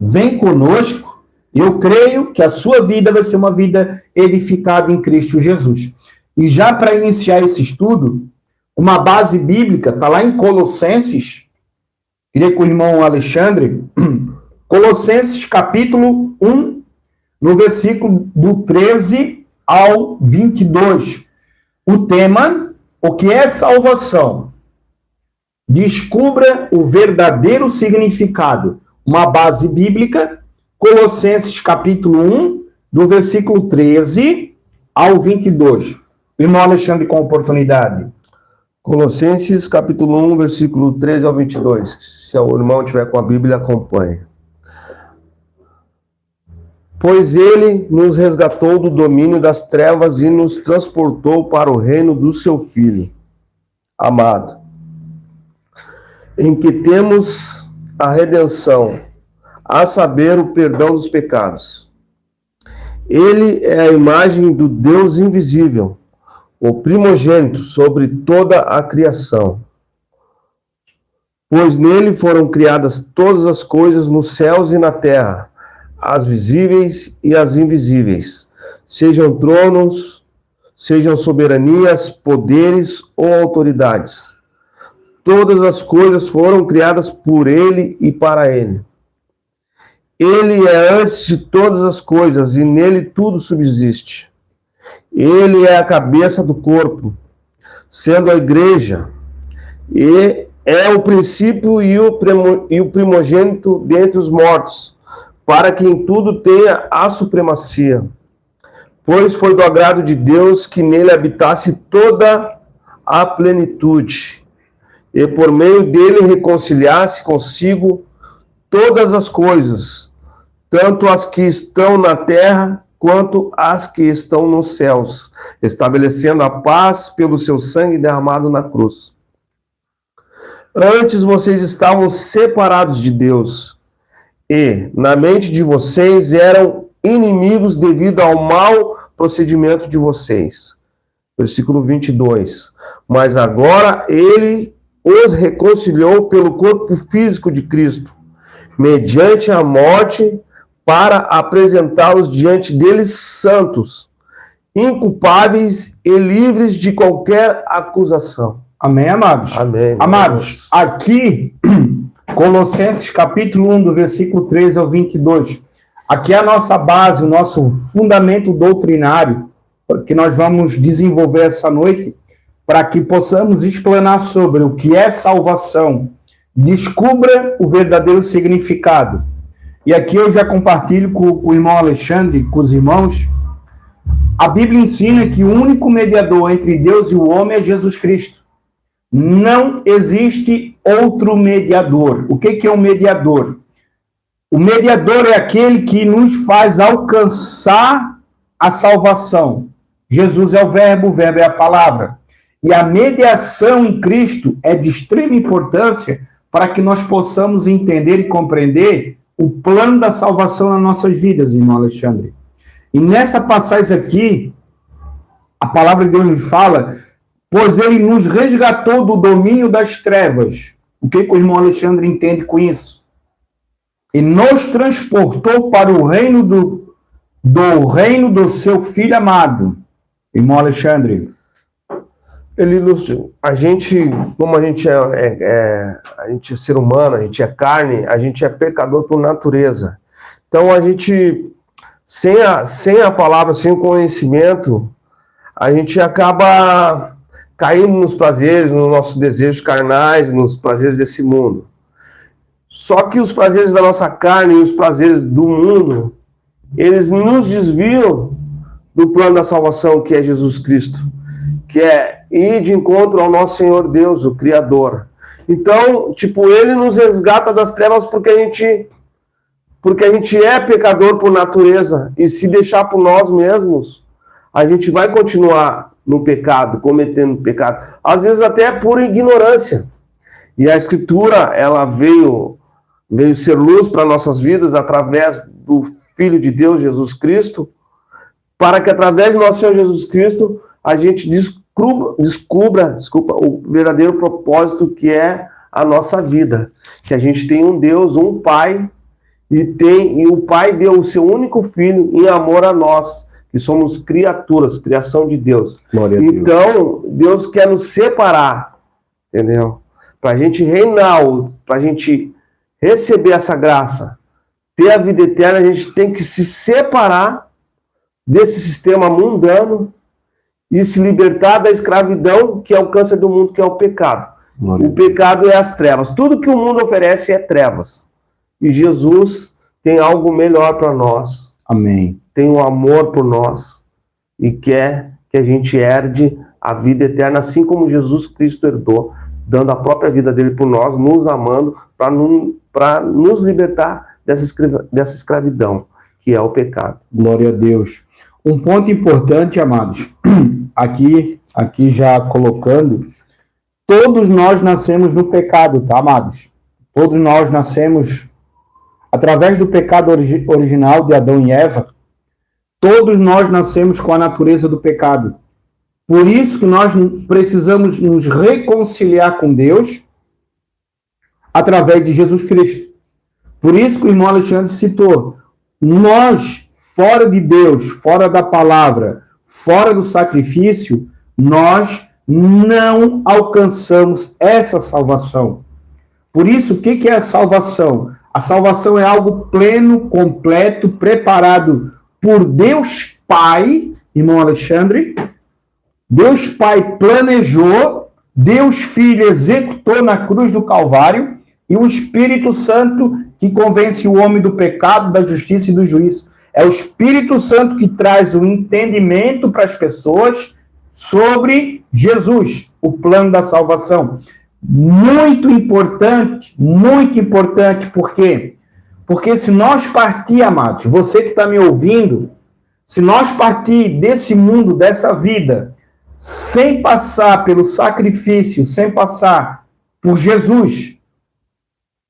vem conosco. Eu creio que a sua vida vai ser uma vida edificada em Cristo Jesus. E já para iniciar esse estudo, uma base bíblica está lá em Colossenses, queria que o irmão Alexandre, Colossenses capítulo 1, no versículo do 13 ao 22. O tema, o que é salvação? Descubra o verdadeiro significado. Uma base bíblica, Colossenses capítulo 1, do versículo 13 ao 22. Irmão Alexandre, com oportunidade. Colossenses capítulo 1, versículo 13 ao 22. Se o irmão tiver com a Bíblia, acompanhe. Pois ele nos resgatou do domínio das trevas e nos transportou para o reino do seu Filho amado, em que temos a redenção, a saber, o perdão dos pecados. Ele é a imagem do Deus invisível, o primogênito sobre toda a criação. Pois nele foram criadas todas as coisas nos céus e na terra, as visíveis e as invisíveis, sejam tronos, sejam soberanias, poderes ou autoridades. Todas as coisas foram criadas por ele e para ele. Ele é antes de todas as coisas e nele tudo subsiste. Ele é a cabeça do corpo, sendo a igreja, e é o princípio e o primogênito dentre os mortos, para que em tudo tenha a supremacia. Pois foi do agrado de Deus que nele habitasse toda a plenitude, e por meio dele reconciliasse consigo todas as coisas, tanto as que estão na terra quanto as que estão nos céus, estabelecendo a paz pelo seu sangue derramado na cruz. Antes vocês estavam separados de Deus, e na mente de vocês eram inimigos devido ao mau procedimento de vocês. Versículo 22. Mas agora ele os reconciliou pelo corpo físico de Cristo, mediante a morte, para apresentá-los diante deles santos, inculpáveis e livres de qualquer acusação. Amém, amados? Amém. Amados, aqui, Colossenses capítulo 1, do versículo 13 ao 22. Aqui é a nossa base, o nosso fundamento doutrinário, que nós vamos desenvolver essa noite, para que possamos explanar sobre o que é salvação. Descubra o verdadeiro significado. E aqui eu já compartilho com o irmão Alexandre, com os irmãos. A Bíblia ensina que o único mediador entre Deus e o homem é Jesus Cristo. Não existe outro mediador. O que é um mediador? O mediador é aquele que nos faz alcançar a salvação. Jesus é o verbo é a palavra. E a mediação em Cristo é de extrema importância para que nós possamos entender e compreender o plano da salvação nas nossas vidas, irmão Alexandre. E nessa passagem aqui, a palavra de Deus nos fala, pois ele nos resgatou do domínio das trevas. O que o irmão Alexandre entende com isso? E nos transportou para o reino do seu Filho amado. Irmão Alexandre. A gente, como a gente é ser humano, a gente é carne, a gente é pecador por natureza. Então a gente, sem a palavra, sem o conhecimento, a gente acaba caindo nos prazeres, nos nossos desejos carnais, nos prazeres desse mundo. Só que os prazeres da nossa carne e os prazeres do mundo, eles nos desviam do plano da salvação, que é Jesus Cristo, que é ir de encontro ao nosso Senhor Deus, o Criador. Então, ele nos resgata das trevas porque a gente é pecador por natureza, e se deixar por nós mesmos, a gente vai continuar no pecado, cometendo pecado, às vezes até por ignorância. E a Escritura, ela veio ser luz para nossas vidas através do Filho de Deus, Jesus Cristo, para que através do nosso Senhor Jesus Cristo a gente descubra o verdadeiro propósito que é a nossa vida. Que a gente tem um Deus, um Pai, E o Pai deu o seu único Filho em amor a nós, que somos criaturas, criação de Deus. Glória a Deus. Então, Deus quer nos separar, entendeu? Para a gente reinar, para a gente receber essa graça, ter a vida eterna, a gente tem que se separar desse sistema mundano e se libertar da escravidão que é o câncer do mundo, que é o pecado. O pecado é as trevas. Tudo que o mundo oferece é trevas. E Jesus tem algo melhor para nós. Amém. Tem um amor por nós e quer que a gente herde a vida eterna, assim como Jesus Cristo herdou, dando a própria vida dele por nós, nos amando, para nos libertar dessa escravidão, que é o pecado. Glória a Deus. Um ponto importante, amados, aqui já colocando, todos nós nascemos no pecado, tá, amados? Todos nós nascemos através do pecado original de Adão e Eva. Todos nós nascemos com a natureza do pecado. Por isso que nós precisamos nos reconciliar com Deus através de Jesus Cristo. Por isso que o irmão Alexandre citou, nós, fora de Deus, fora da palavra, fora do sacrifício, nós não alcançamos essa salvação. Por isso, o que é a salvação? A salvação é algo pleno, completo, preparado por Deus Pai, irmão Alexandre. Deus Pai planejou, Deus Filho executou na cruz do Calvário, e o Espírito Santo que convence o homem do pecado, da justiça e do juízo. É o Espírito Santo que traz o entendimento para as pessoas sobre Jesus, o plano da salvação. Muito importante, por quê? Porque se nós partir, amados, você que está me ouvindo, se nós partir desse mundo, dessa vida, sem passar pelo sacrifício, sem passar por Jesus,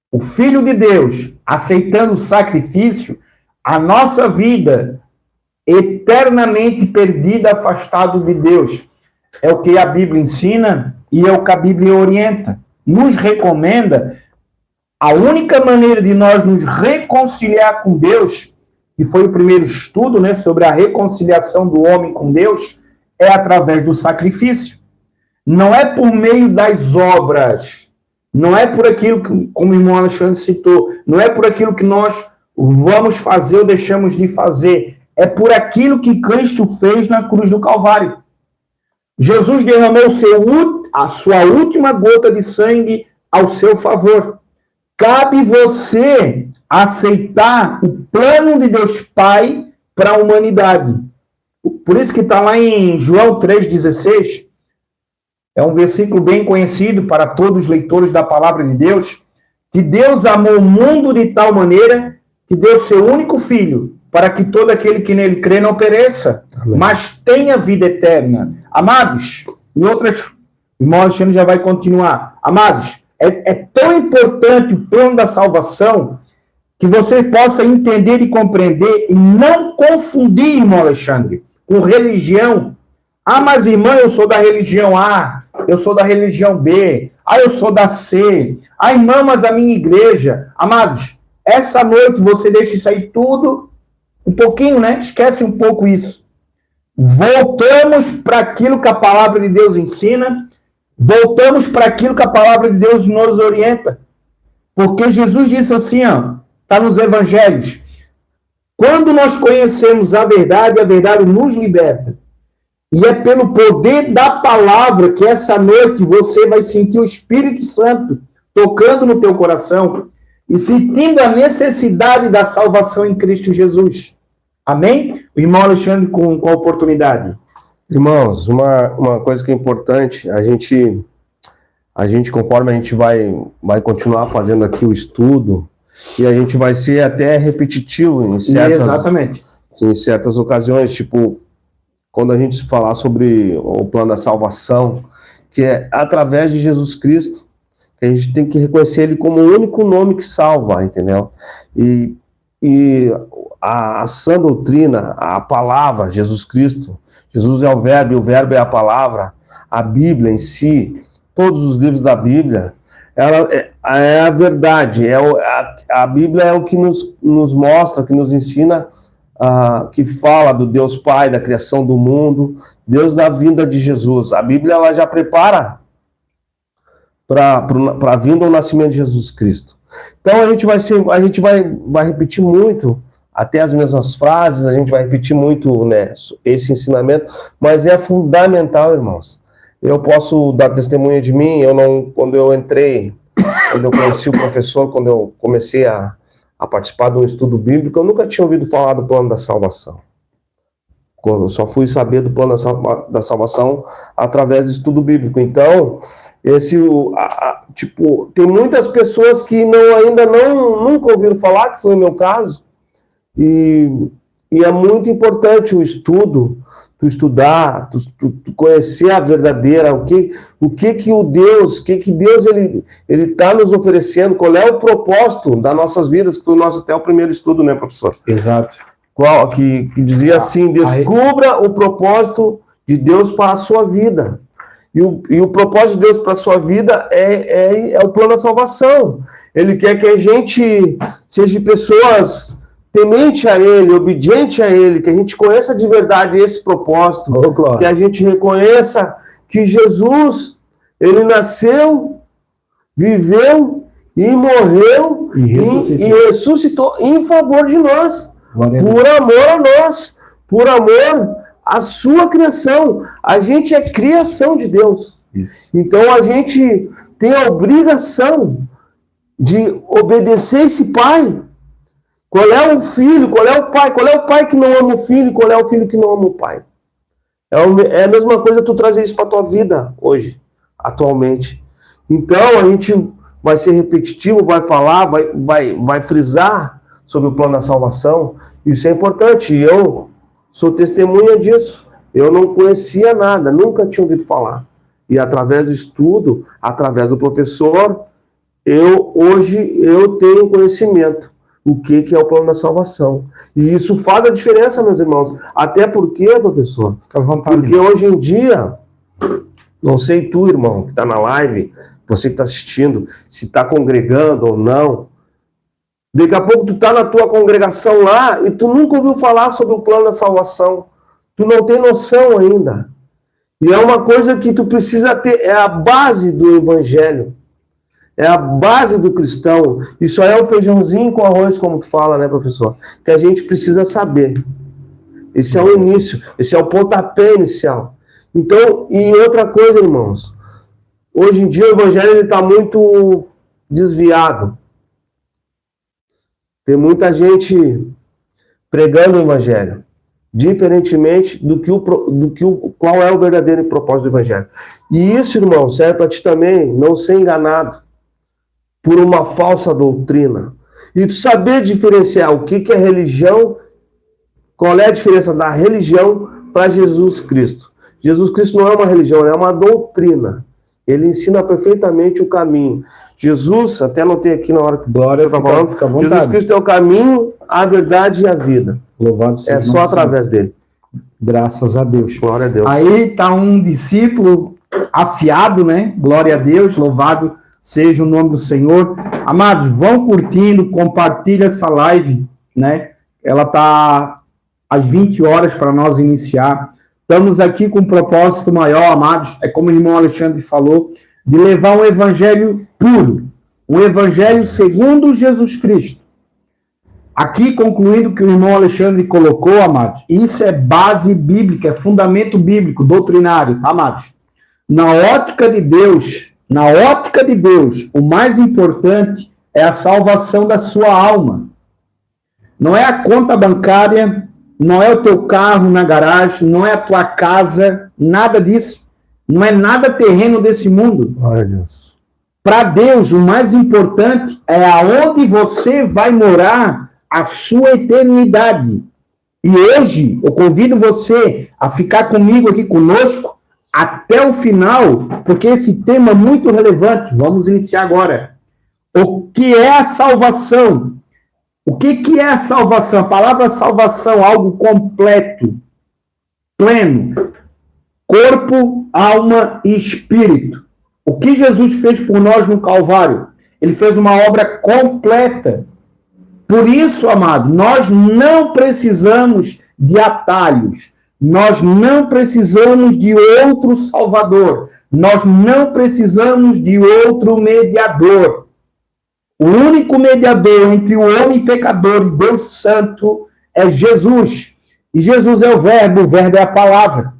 o Filho de Deus, aceitando o sacrifício, a nossa vida eternamente perdida, afastado de Deus. É o que a Bíblia ensina e é o que a Bíblia orienta. Nos recomenda a única maneira de nós nos reconciliar com Deus, que foi o primeiro estudo, né, sobre a reconciliação do homem com Deus, é através do sacrifício. Não é por meio das obras, não é por aquilo que, como o irmão Alexandre citou, não é por aquilo que nós vamos fazer ou deixamos de fazer, é por aquilo que Cristo fez na cruz do Calvário. Jesus derramou a sua última gota de sangue ao seu favor. Cabe você aceitar o plano de Deus Pai para a humanidade. Por isso que está lá em João 3,16, é um versículo bem conhecido para todos os leitores da palavra de Deus, que Deus amou o mundo de tal maneira que deu seu único Filho, para que todo aquele que nele crê não pereça, Amém. Mas tenha vida eterna. Amados, em outras... O irmão Alexandre já vai continuar. Amados, é tão importante o plano da salvação que você possa entender e compreender e não confundir, irmão Alexandre, com religião. Ah, mas irmã, eu sou da religião A, eu sou da religião B, eu sou da C. Ah, irmã, mas a minha igreja. Amados, essa noite você deixa isso aí tudo, um pouquinho, né? Esquece um pouco isso. Voltamos para aquilo que a palavra de Deus ensina, voltamos para aquilo que a palavra de Deus nos orienta. Porque Jesus disse assim, está nos evangelhos, quando nós conhecemos a verdade nos liberta. E é pelo poder da palavra que essa noite você vai sentir o Espírito Santo tocando no teu coração e sentindo a necessidade da salvação em Cristo Jesus. Amém? O irmão Alexandre com a oportunidade. Irmãos, uma coisa que é importante, a gente, conforme a gente vai continuar fazendo aqui o estudo, e a gente vai ser até repetitivo em certas ocasiões, tipo, quando a gente falar sobre o plano da salvação, que é através de Jesus Cristo, que a gente tem que reconhecer ele como o único nome que salva, entendeu? E a sã doutrina, a palavra, Jesus Cristo, Jesus é o verbo e o verbo é a palavra, a Bíblia em si, todos os livros da Bíblia, ela é a verdade, a Bíblia é o que nos mostra, que nos ensina, que fala do Deus Pai, da criação do mundo, Deus da vinda de Jesus. A Bíblia ela já prepara para a vinda ou nascimento de Jesus Cristo. Então a gente vai repetir muito, até as mesmas frases, a gente vai repetir muito, né, esse ensinamento, mas é fundamental, irmãos. Eu posso dar testemunha de mim, quando eu conheci o professor, quando eu comecei a participar de um estudo bíblico, eu nunca tinha ouvido falar do plano da salvação. Eu só fui saber do plano da salvação através do estudo bíblico. Então, tem muitas pessoas que nunca ouviram falar, que foi o meu caso, e é muito importante o estudo, tu estudar, tu conhecer a verdadeira, o que Deus ele está nos oferecendo, qual é o propósito das nossas vidas, que foi até o primeiro estudo, né, professor? Exato. Que dizia assim, descubra o propósito de Deus para a sua vida. E o propósito de Deus para a sua vida é o plano da salvação. Ele quer que a gente seja pessoas temente a Ele, obediente a Ele, que a gente conheça de verdade esse propósito, que a gente reconheça que Jesus, Ele nasceu, viveu e morreu e ressuscitou em favor de nós, por amor a nós, por amor à sua criação. A gente é criação de Deus. Isso. Então a gente tem a obrigação de obedecer esse Pai. Qual é o filho? Qual é o pai? Qual é o pai que não ama o filho? Qual é o filho que não ama o pai? É a mesma coisa tu trazer isso para a tua vida hoje, atualmente. Então, a gente vai ser repetitivo, vai falar, vai frisar sobre o plano da salvação. Isso é importante. E eu sou testemunha disso. Eu não conhecia nada, nunca tinha ouvido falar. E através do estudo, através do professor, hoje eu tenho conhecimento. O que é o plano da salvação. E isso faz a diferença, meus irmãos. Até porque, professor, fica à vontade. Porque hoje em dia, não sei tu, irmão, que está na live, você que está assistindo, se está congregando ou não, daqui a pouco tu está na tua congregação lá e tu nunca ouviu falar sobre o plano da salvação. Tu não tem noção ainda. E é uma coisa que tu precisa ter, é a base do evangelho. É a base do cristão. Isso aí é o feijãozinho com arroz, como tu fala, né, professor? Que a gente precisa saber. Esse é o início, esse é o pontapé inicial. Então, e outra coisa, irmãos, hoje em dia o evangelho está muito desviado. Tem muita gente pregando o evangelho, diferentemente qual é o verdadeiro propósito do evangelho. E isso, irmão, serve para ti também não ser enganado por uma falsa doutrina. E tu saber diferenciar o que é religião, qual é a diferença da religião para Jesus Cristo. Jesus Cristo não é uma religião, é uma doutrina. Ele ensina perfeitamente o caminho. Jesus, até anotei aqui na hora que Glória está falando, Jesus Cristo é o caminho, a verdade e a vida. Louvado seja. É só através dele. Graças a Deus. Glória a Deus. Aí está um discípulo afiado, né? Glória a Deus, louvado seja o nome do Senhor. Amados, vão curtindo, compartilha essa live, né? Ela está às 20 horas para nós iniciar. Estamos aqui com um propósito maior, amados, é como o irmão Alexandre falou, de levar um evangelho puro, um evangelho segundo Jesus Cristo. Aqui, concluindo o que o irmão Alexandre colocou, amados, isso é base bíblica, é fundamento bíblico, doutrinário, tá, amados? Na ótica de Deus, o mais importante é a salvação da sua alma. Não é a conta bancária, não é o teu carro na garagem, não é a tua casa, nada disso. Não é nada terreno desse mundo. Glória a Deus. Para Deus, o mais importante é aonde você vai morar a sua eternidade. E hoje, eu convido você a ficar comigo aqui conosco até o final, porque esse tema é muito relevante. Vamos iniciar agora. O que é a salvação? O que é a salvação? A palavra salvação, algo completo, pleno, corpo, alma e espírito. O que Jesus fez por nós no Calvário? Ele fez uma obra completa. Por isso, amado, nós não precisamos de atalhos. Nós não precisamos de outro Salvador. Nós não precisamos de outro mediador. O único mediador entre o homem pecador e Deus Santo é Jesus. E Jesus é o Verbo é a palavra.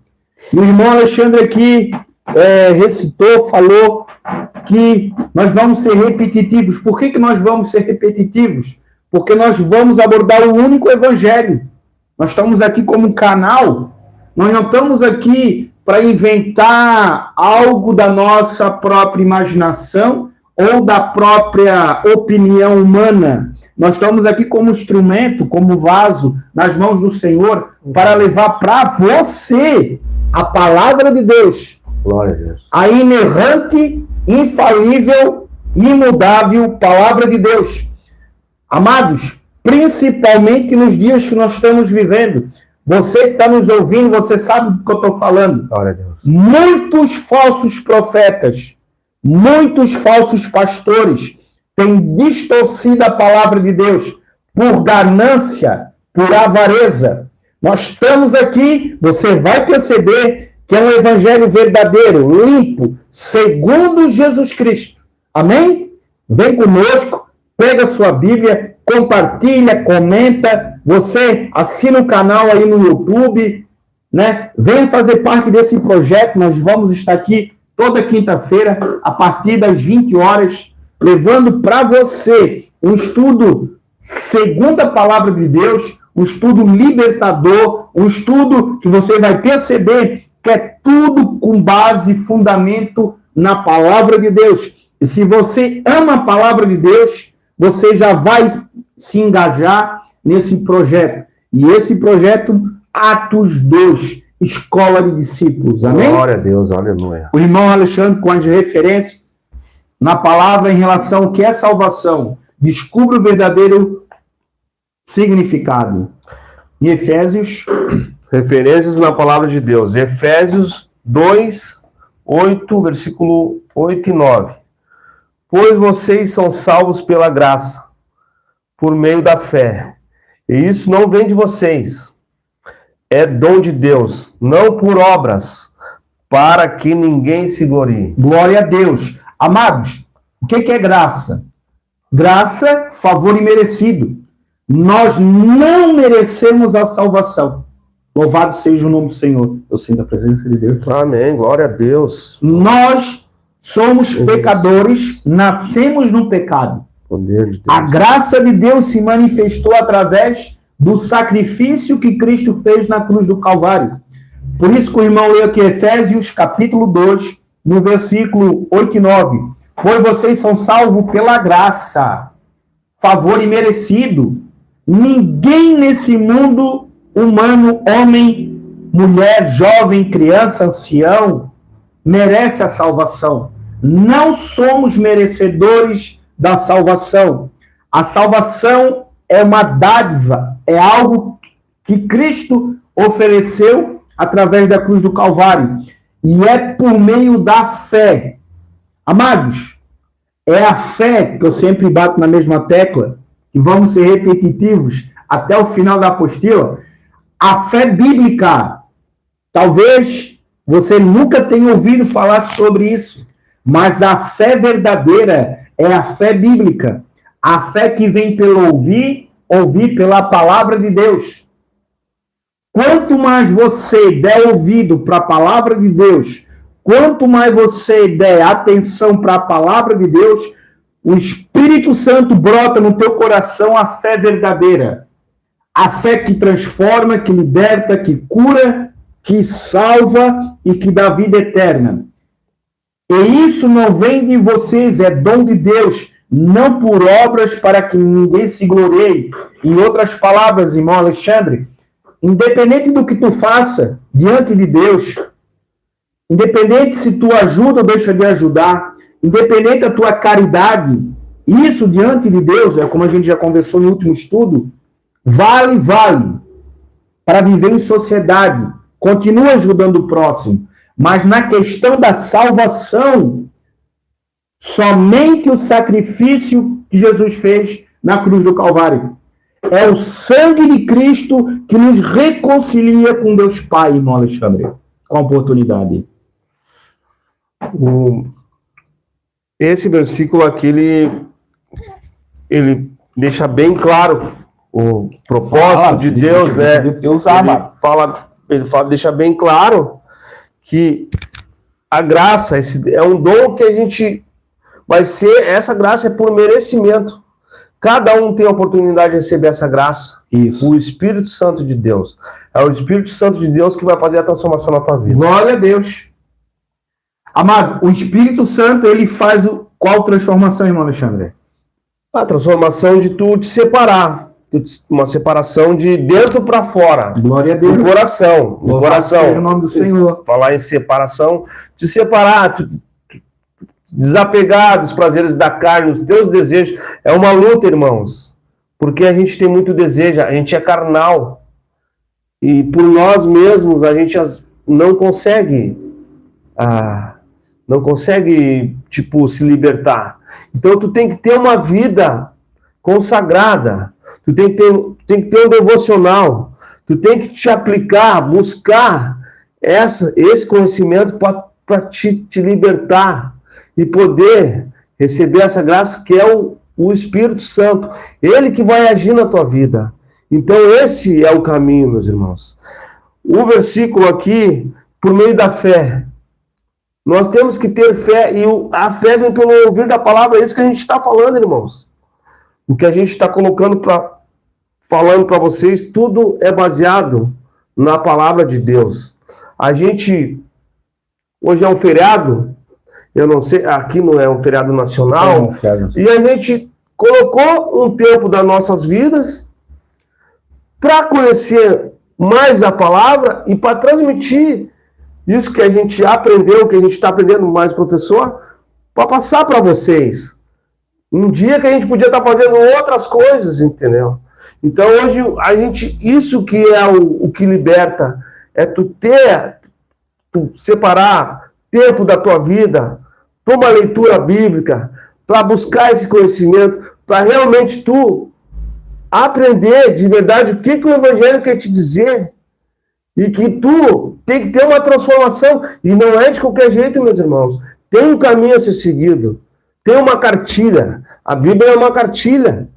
E o irmão Alexandre aqui recitou, falou que nós vamos ser repetitivos. Por que nós vamos ser repetitivos? Porque nós vamos abordar o único evangelho. Nós estamos aqui como canal. Nós não estamos aqui para inventar algo da nossa própria imaginação ou da própria opinião humana. Nós estamos aqui como instrumento, como vaso, nas mãos do Senhor, para levar para você a palavra de Deus. Glória a Deus. A inerrante, infalível, imutável palavra de Deus. Amados, principalmente nos dias que nós estamos vivendo, você que está nos ouvindo, você sabe do que eu estou falando. Glória a Deus. Muitos falsos profetas, muitos falsos pastores têm distorcido a palavra de Deus por ganância, por avareza. Nós estamos aqui, você vai perceber que é um evangelho verdadeiro, limpo, segundo Jesus Cristo. Amém? Vem conosco, pega a sua Bíblia, compartilha, comenta, você assina o canal aí no YouTube, né? Venha fazer parte desse projeto, nós vamos estar aqui toda quinta-feira, a partir das 20 horas, levando para você um estudo segundo a palavra de Deus, um estudo libertador, um estudo que você vai perceber que é tudo com base e fundamento na palavra de Deus. E se você ama a palavra de Deus, você já vai se engajar nesse projeto. E esse projeto, Atos 2, Escola de Discípulos. Amém? Glória a Deus, aleluia. O irmão Alexandre, com as referências na palavra em relação ao que é salvação, descubra o verdadeiro significado. Em Efésios, referências na palavra de Deus. Efésios 2, 8, versículo 8 e 9. Pois vocês são salvos pela graça, por meio da fé. E isso não vem de vocês. É dom de Deus, não por obras, para que ninguém se glorie. Glória a Deus. Amados, o que é graça? Graça, favor imerecido. Nós não merecemos a salvação. Louvado seja o nome do Senhor. Eu sinto a presença de Deus. Amém, glória a Deus. Nós somos pecadores, nascemos no pecado. Poder de Deus. A graça de Deus se manifestou através do sacrifício que Cristo fez na cruz do Calvário. Por isso que o irmão leu aqui Efésios, capítulo 2, no versículo 8 e 9. Pois vocês são salvos pela graça, favor imerecido. Ninguém nesse mundo humano, homem, mulher, jovem, criança, ancião, merece a salvação. Não somos merecedores da salvação. A salvação é uma dádiva, é algo que Cristo ofereceu através da cruz do Calvário. E é por meio da fé. Amados, é a fé que eu sempre bato na mesma tecla, e vamos ser repetitivos até o final da apostila. A fé bíblica, talvez você nunca tenha ouvido falar sobre isso, mas a fé verdadeira é a fé bíblica. A fé que vem pelo ouvir pela palavra de Deus. Quanto mais você der ouvido para a palavra de Deus, quanto mais você der atenção para a palavra de Deus, o Espírito Santo brota no teu coração a fé verdadeira. A fé que transforma, que liberta, que cura, que salva e que dá vida eterna. E isso não vem de vocês, é dom de Deus, não por obras para que ninguém se glorie. Em outras palavras, irmão Alexandre, independente do que tu faça diante de Deus, independente se tu ajuda ou deixa de ajudar, independente da tua caridade, isso diante de Deus, é como a gente já conversou no último estudo, vale para viver em sociedade. Continua ajudando o próximo. Mas na questão da salvação, Somente o sacrifício que Jesus fez na cruz do Calvário. É o sangue de Cristo que nos reconcilia com Deus Pai, irmão Alexandre, com a oportunidade. Esse versículo aqui, ele deixa bem claro o propósito de Deus, né? Ele deixa bem claro que a graça é um dom que a gente vai ser, essa graça é por merecimento. Cada um tem a oportunidade de receber essa graça. Isso. O Espírito Santo de Deus. É o Espírito Santo de Deus que vai fazer a transformação na tua vida. Glória a Deus. Amado, o Espírito Santo, ele faz qual transformação, irmão Alexandre? A transformação de tu te separar. Uma separação de dentro para fora. Glória a Deus. Do coração. Do coração. Seja o nome do Senhor. Falar em separação, te separar, desapegar dos prazeres da carne, dos teus desejos. É uma luta, irmãos. Porque a gente tem muito desejo, a gente é carnal. E por nós mesmos a gente não consegue tipo, se libertar. Então tu tem que ter uma vida consagrada. Tu tem que ter um devocional. Tu tem que te aplicar, buscar esse conhecimento para te libertar e poder receber essa graça que é o Espírito Santo. Ele que vai agir na tua vida. Então esse é o caminho, meus irmãos. O versículo aqui, por meio da fé. Nós temos que ter fé, e a fé vem pelo ouvir da palavra. É isso que a gente está falando, irmãos. O que a gente está falando para vocês, tudo é baseado na palavra de Deus. Hoje é um feriado, eu não sei, aqui não é um feriado nacional, e a gente colocou um tempo das nossas vidas para conhecer mais a palavra e para transmitir isso que a gente aprendeu, que a gente está aprendendo mais, professor, para passar para vocês. Um dia que a gente podia estar fazendo outras coisas, entendeu? Então hoje isso que é o que liberta, é tu separar tempo da tua vida para uma leitura bíblica, para buscar esse conhecimento, para realmente tu aprender de verdade o que o Evangelho quer te dizer. E que tu tem que ter uma transformação. E não é de qualquer jeito, meus irmãos. Tem um caminho a ser seguido. Tem uma cartilha. A Bíblia é uma cartilha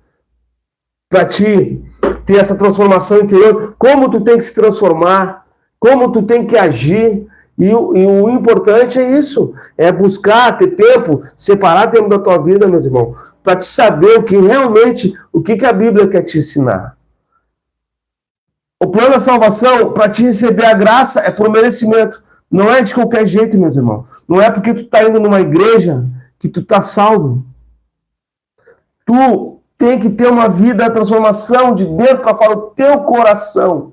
para ti ter essa transformação interior. Como tu tem que se transformar. Como tu tem que agir. E o importante é isso. É buscar, ter tempo, separar tempo da tua vida, meus irmãos. Para te saber o que a Bíblia quer te ensinar. O plano da salvação, para te receber a graça, é por merecimento. Não é de qualquer jeito, meus irmãos. Não é porque tu está indo numa igreja que tu está salvo. Tu tem que ter uma vida, a transformação de dentro para fora, o teu coração.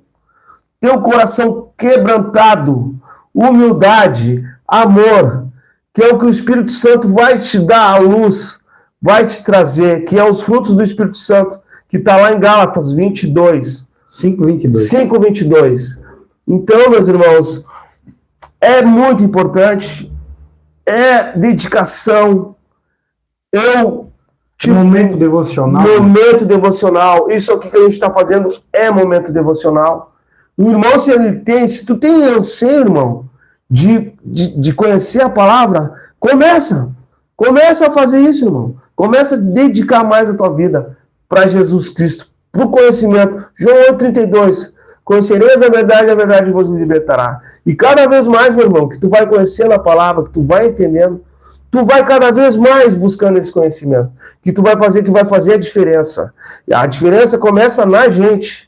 Teu coração quebrantado, humildade, amor, que é o que o Espírito Santo vai te dar à luz, vai te trazer, que é os frutos do Espírito Santo, que está lá em Gálatas 22. 5:22. Então, meus irmãos, é muito importante, é dedicação. Momento devocional. Momento devocional. Isso aqui que a gente está fazendo é momento devocional. O irmão, se tu tem anseio, irmão, de conhecer a palavra, começa a fazer isso, irmão. Começa a dedicar mais a tua vida para Jesus Cristo. Para o conhecimento. João 8,32. Conhecereis a verdade vos libertará. E cada vez mais, meu irmão, que tu vai conhecendo a palavra, que tu vai entendendo, tu vai cada vez mais buscando esse conhecimento. Que vai fazer a diferença. E a diferença começa na gente.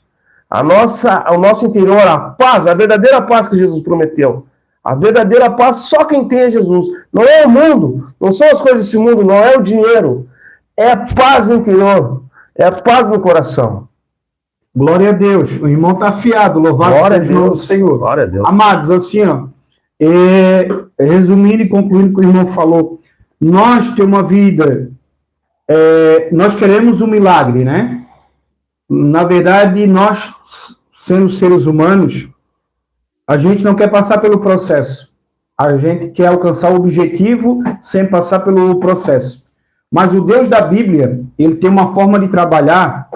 O nosso interior, a paz, a verdadeira paz que Jesus prometeu. A verdadeira paz só quem tem é Jesus. Não é o mundo, não são as coisas desse mundo, não é o dinheiro. É a paz interior. É a paz no coração. Glória a Deus. O irmão está afiado. Louvado seja o nome do Senhor. Glória a Deus. Amados, assim, resumindo e concluindo o que o irmão falou, nós temos uma vida, nós queremos um milagre, né? Na verdade, nós, sendo seres humanos, a gente não quer passar pelo processo. A gente quer alcançar o objetivo sem passar pelo processo. Mas o Deus da Bíblia, ele tem uma forma de trabalhar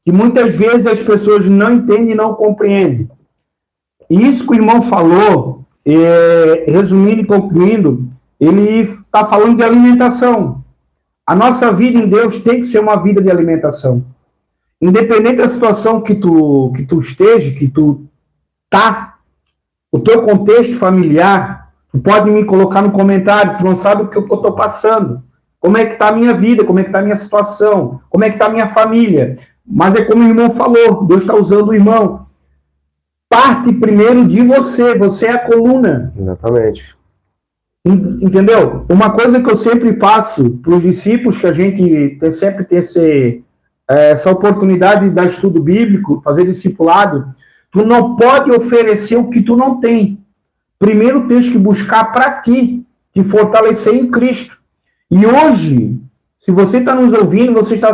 que muitas vezes as pessoas não entendem e não compreendem. E isso que o irmão falou, resumindo e concluindo, ele está falando de alimentação. A nossa vida em Deus tem que ser uma vida de alimentação. Independente da situação que tu esteja, que tu tá, o teu contexto familiar, tu pode me colocar no comentário, tu não sabe o que eu estou passando. Como é que está a minha vida, como é que está a minha situação, como é que está a minha família. Mas é como o irmão falou, Deus está usando o irmão. Parte primeiro de você, você é a coluna. Exatamente. Entendeu? Uma coisa que eu sempre passo para os discípulos, que a gente sempre tem essa oportunidade de dar estudo bíblico, fazer discipulado, tu não pode oferecer o que tu não tem. Primeiro tens que buscar para ti, te fortalecer em Cristo. E hoje, se você está nos ouvindo, você está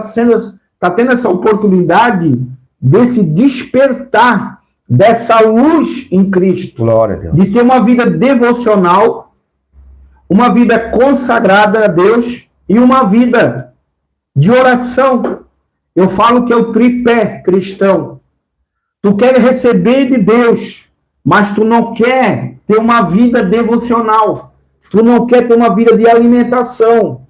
tendo essa oportunidade de se despertar dessa luz em Cristo. Glória a Deus. De ter uma vida devocional, uma vida consagrada a Deus e uma vida de oração. Eu falo que é o tripé cristão. Tu quer receber de Deus, mas tu não quer ter uma vida devocional. Tu não quer ter uma vida de alimentação.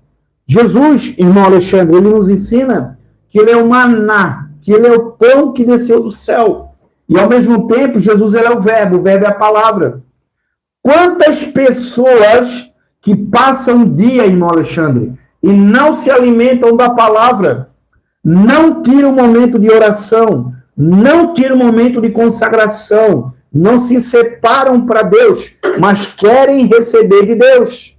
Jesus, irmão Alexandre, ele nos ensina que ele é o maná, que ele é o pão que desceu do céu. E ao mesmo tempo, Jesus ele é o verbo é a palavra. Quantas pessoas que passam o dia, irmão Alexandre, e não se alimentam da palavra, não tiram o momento de oração, não tiram o momento de consagração, não se separam para Deus, mas querem receber de Deus.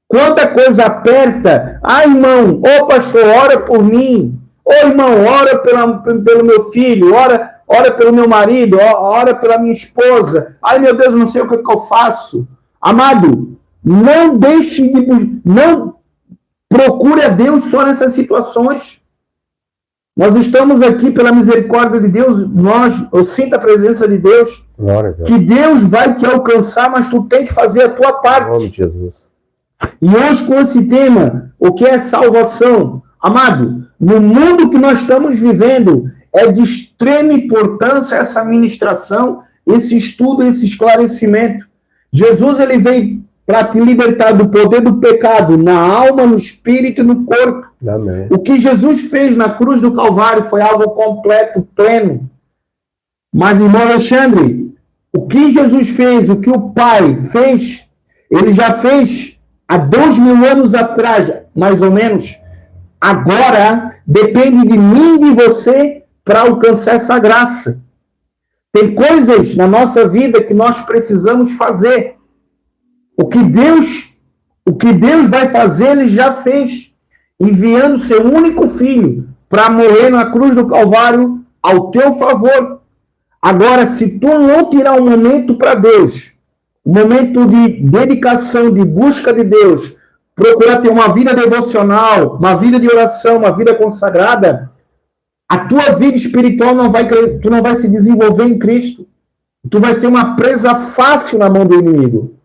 Quanta coisa aperta. Ah, irmão, ô pastor, ora por mim. Ô irmão, ora pelo meu filho, ora pelo meu marido, ora pela minha esposa. Ai meu Deus, não sei o que eu faço. Amado, não procure a Deus só nessas situações. Nós estamos aqui pela misericórdia de Deus, eu sinto a presença de Deus, que Deus vai te alcançar, mas tu tem que fazer a tua parte. Em nome de Jesus. E hoje com esse tema, o que é salvação? Amado, no mundo que nós estamos vivendo, é de extrema importância essa ministração, esse estudo, esse esclarecimento. Jesus ele veio para te libertar do poder do pecado na alma, no espírito e no corpo. Amém. O que Jesus fez na cruz do Calvário foi algo completo, pleno. Mas, irmão Alexandre, o que Jesus fez, o que o Pai fez, ele já fez há 2000 anos atrás, mais ou menos. Agora, depende de mim e de você para alcançar essa graça. Tem coisas na nossa vida que nós precisamos fazer. O que Deus vai fazer, ele já fez, enviando seu único filho para morrer na cruz do Calvário ao teu favor. Agora, se tu não tirar um momento para Deus, um momento de dedicação, de busca de Deus, procurar ter uma vida devocional, uma vida de oração, uma vida consagrada, a tua vida espiritual tu não vai se desenvolver em Cristo. Tu vai ser uma presa fácil na mão do inimigo.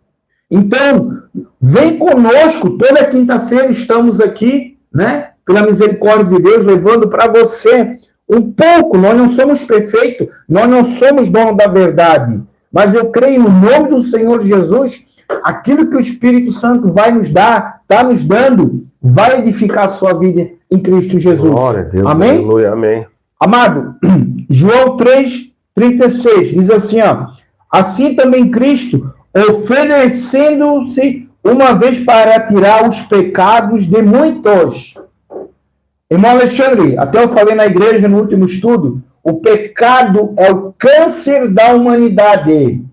Então, vem conosco, toda quinta-feira estamos aqui, né? Pela misericórdia de Deus, levando para você um pouco. Nós não somos perfeitos, nós não somos dono da verdade, mas eu creio no nome do Senhor Jesus, aquilo que o Espírito Santo vai nos dar, está nos dando, vai edificar a sua vida em Cristo Jesus. Glória a Deus. Amém? Aleluia, amém. Amado, João 3,36 diz assim, ó, assim também Cristo, oferecendo-se uma vez para tirar os pecados de muitos. Irmão Alexandre, até eu falei na igreja no último estudo, o pecado é o câncer da humanidade.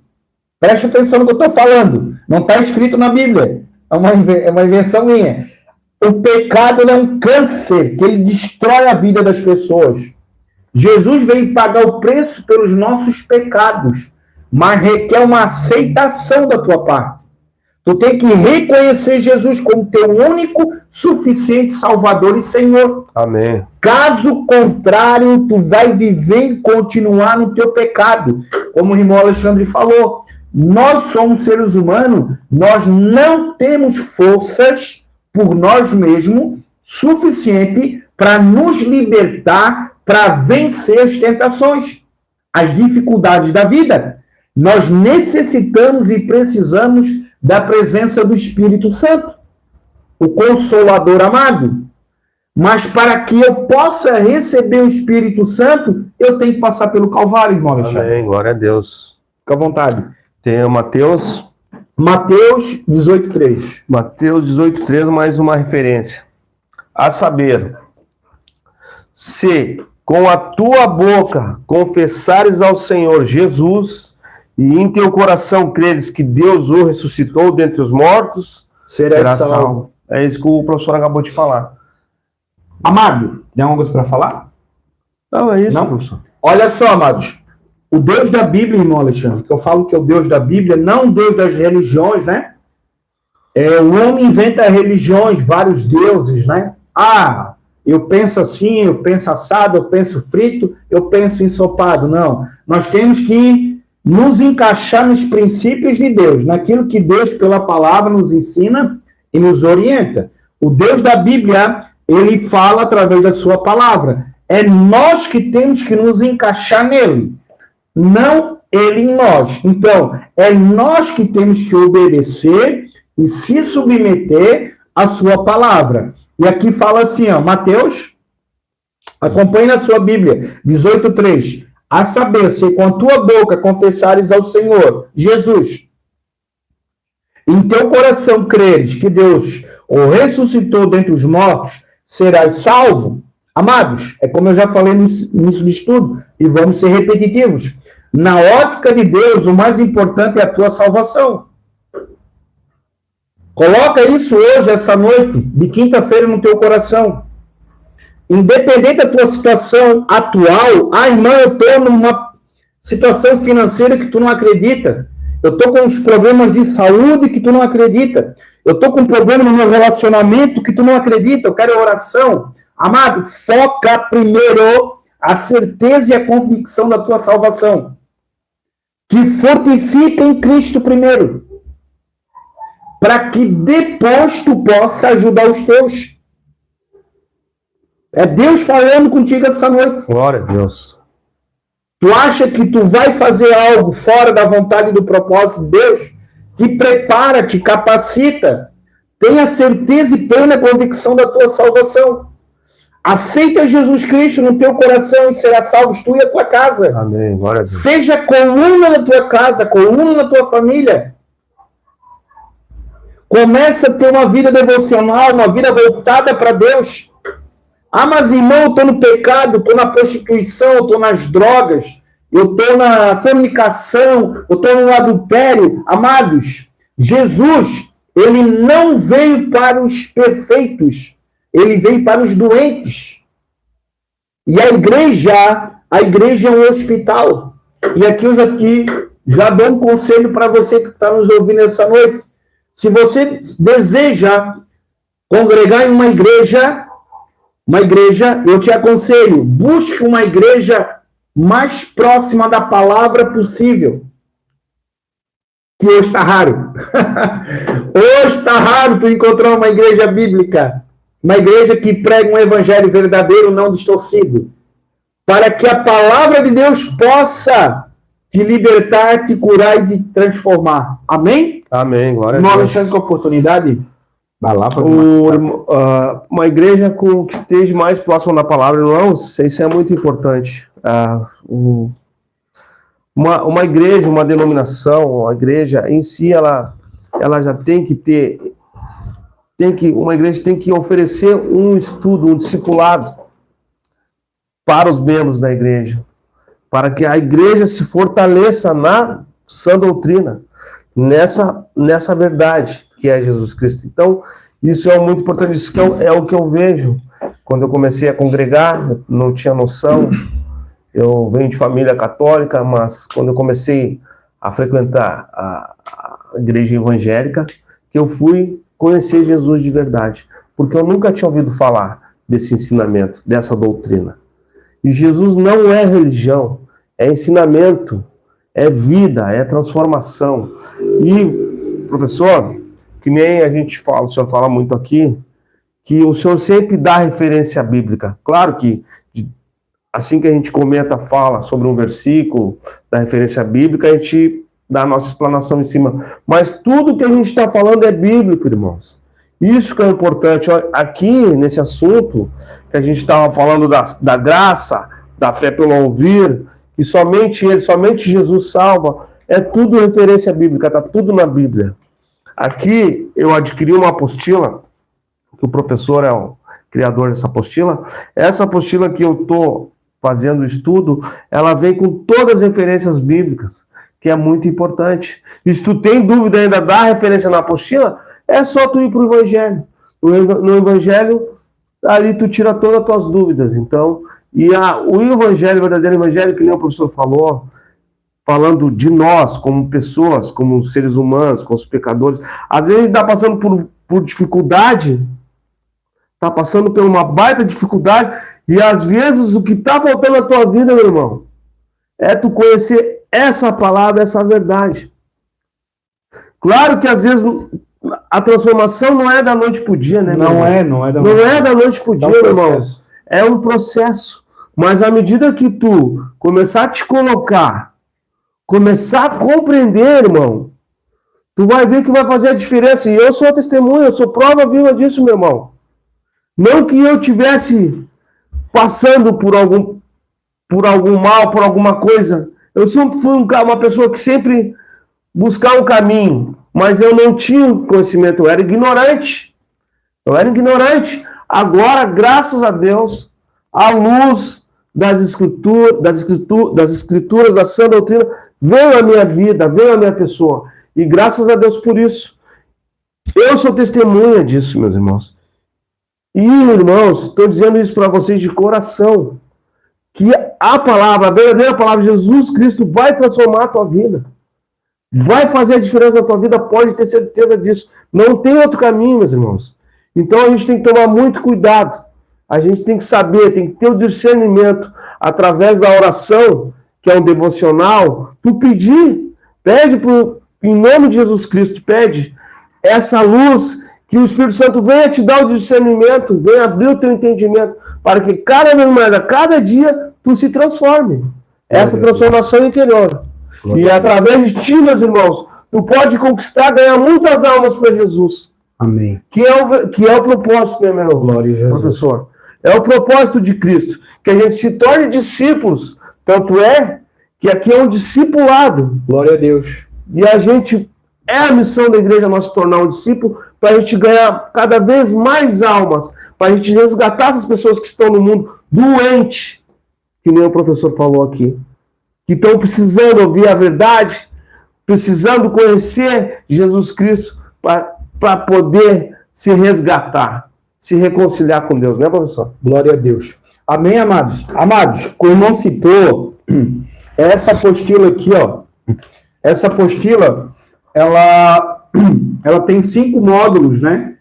Preste atenção no que eu estou falando. Não está escrito na Bíblia. É uma invenção minha. O pecado é um câncer que ele destrói a vida das pessoas. Jesus veio pagar o preço pelos nossos pecados, mas requer uma aceitação da tua parte. Tu tem que reconhecer Jesus como teu único, suficiente Salvador e Senhor. Amém. Caso contrário, tu vai viver e continuar no teu pecado. Como o irmão Alexandre falou, nós somos seres humanos, nós não temos forças por nós mesmos suficiente para nos libertar, para vencer as tentações, as dificuldades da vida. Nós necessitamos e precisamos da presença do Espírito Santo, o Consolador amado. Mas para que eu possa receber o Espírito Santo, eu tenho que passar pelo Calvário, irmão Alexandre. Amém, glória a Deus. Fica à vontade. Tem o Mateus 18:3. Mateus 18:3, mais uma referência. A saber, se com a tua boca confessares ao Senhor Jesus e em teu coração creres que Deus o ressuscitou dentre os mortos, será salvo. É isso que o professor acabou de falar. Amado, tem alguma coisa para falar? Não, é isso, Não? professor. Olha só, amados. O Deus da Bíblia, irmão Alexandre, que eu falo que é o Deus da Bíblia, não o Deus das religiões, né? O homem inventa religiões, vários deuses, né? Ah, eu penso assim, eu penso assado, eu penso frito, eu penso ensopado. Não. Nós temos que nos encaixar nos princípios de Deus, naquilo que Deus, pela palavra, nos ensina e nos orienta. O Deus da Bíblia, ele fala através da sua palavra. É nós que temos que nos encaixar nele, não ele em nós. Então, é nós que temos que obedecer e se submeter à sua palavra. E aqui fala assim, ó, Mateus, acompanhe na sua Bíblia, 18:3. A saber, se com a tua boca confessares ao Senhor Jesus, em teu coração creres que Deus o ressuscitou dentre os mortos, serás salvo. Amados, é como eu já falei no início do estudo, e vamos ser repetitivos. Na ótica de Deus, o mais importante é a tua salvação. Coloca isso hoje, essa noite, de quinta-feira, no teu coração. Independente da tua situação atual, irmã, eu estou numa situação financeira que tu não acredita. Eu estou com uns problemas de saúde que tu não acredita. Eu estou com um problema no meu relacionamento que tu não acredita. Eu quero oração. Amado, foca primeiro a certeza e a convicção da tua salvação. Te fortifica em Cristo primeiro, para que depois tu possa ajudar os teus. É Deus falando contigo essa noite. Glória a Deus. Tu acha que tu vai fazer algo fora da vontade e do propósito de Deus? Te prepara, te capacita. Tenha certeza e plena convicção da tua salvação. Aceita Jesus Cristo no teu coração e será salvo tu e a tua casa. Amém. Glória a Deus. Seja coluna na tua casa, coluna na tua família. Começa a ter uma vida devocional, uma vida voltada para Deus. Ah, mas irmão, eu estou no pecado, estou na prostituição, eu estou nas drogas, eu estou na fornicação, eu estou no adultério. Amados, Jesus, ele não veio para os perfeitos, ele veio para os doentes. E a igreja é um hospital. E aqui eu já dou um conselho para você que está nos ouvindo essa noite. Se você deseja congregar em uma igreja, eu te aconselho, busque uma igreja mais próxima da palavra possível. Que hoje está raro. Hoje está raro tu encontrar uma igreja bíblica. Uma igreja que prega um evangelho verdadeiro, não distorcido. Para que a palavra de Deus possa te libertar, te curar e te transformar. Amém? Amém, glória a Deus. Deus. Nós com a oportunidade. Vai lá para uma igreja que esteja mais próxima da palavra, não, isso é muito importante. Uma igreja, uma denominação, a igreja em si, ela já tem que ter, uma igreja tem que oferecer um estudo, um discipulado para os membros da igreja, para que a igreja se fortaleça na sã doutrina, nessa verdade que é Jesus Cristo. Então, isso é muito importante, isso que é o que eu vejo. Quando eu comecei a congregar, eu não tinha noção, eu venho de família católica, mas quando eu comecei a frequentar a igreja evangélica, que eu fui conhecer Jesus de verdade, porque eu nunca tinha ouvido falar desse ensinamento, dessa doutrina. E Jesus não é religião, é ensinamento, é vida, é transformação. E, professor, que nem a gente fala, o senhor fala muito aqui, que o senhor sempre dá referência bíblica. Claro que, assim que a gente comenta, fala sobre um versículo da referência bíblica, a gente dá a nossa explanação em cima. Mas tudo que a gente está falando é bíblico, irmãos. Isso que é importante. Aqui, nesse assunto, que a gente estava falando da graça, da fé pelo ouvir, que somente Ele, somente Jesus salva, é tudo referência bíblica, está tudo na Bíblia. Aqui, eu adquiri uma apostila, que o professor é o criador dessa apostila. Essa apostila que eu estou fazendo o estudo, ela vem com todas as referências bíblicas, que é muito importante. E se tu tem dúvida ainda da referência na apostila, é só tu ir para o Evangelho. No Evangelho, ali tu tira todas as tuas dúvidas. Então, o Evangelho, o verdadeiro Evangelho, que nem o professor falou, falando de nós como pessoas, como seres humanos, como os pecadores, às vezes está passando por dificuldade, está passando por uma baita dificuldade, e às vezes o que está faltando na tua vida, meu irmão, é tu conhecer essa palavra, essa verdade. Claro que às vezes a transformação não é da noite para o dia, né? Não é da noite para o dia, meu irmão. É um processo. Mas à medida que tu começar a te colocar, começar a compreender, irmão, tu vai ver que vai fazer a diferença. E eu sou testemunha, eu sou prova viva disso, meu irmão. Não que eu tivesse passando por algum mal, por alguma coisa. Eu sempre fui uma pessoa que sempre buscava um caminho, mas eu não tinha conhecimento, eu era ignorante. Agora, graças a Deus, à luz das escrituras, da sã doutrina, veio a minha vida, veio a minha pessoa. E graças a Deus por isso. Eu sou testemunha disso, meus irmãos. E, irmãos, estou dizendo isso para vocês de coração, que a verdadeira palavra de Jesus Cristo vai transformar a tua vida. Vai fazer a diferença na tua vida, pode ter certeza disso. Não tem outro caminho, meus irmãos. Então a gente tem que tomar muito cuidado. A gente tem que saber, tem que ter o discernimento através da oração, que é um devocional. Tu pede em nome de Jesus Cristo, pede essa luz, que o Espírito Santo venha te dar o discernimento, venha abrir o teu entendimento, para que cada dia tu se transforme. Essa transformação interior. E através de ti, meus irmãos, tu pode conquistar, ganhar muitas almas para Jesus. Amém. Que é o propósito, meu irmão, glória, professor. É o propósito de Cristo, que a gente se torne discípulos. Tanto é que aqui é um discipulado. Glória a Deus. E a missão da igreja nós tornar um discípulo, para a gente ganhar cada vez mais almas, para a gente resgatar essas pessoas que estão no mundo doente, que nem o professor falou aqui, que estão precisando ouvir a verdade, precisando conhecer Jesus Cristo para poder se resgatar, se reconciliar com Deus, né, professor? Glória a Deus. Amém, amados? Amados, como o irmão citou, essa apostila aqui, ó, essa apostila, ela tem 5 módulos, né?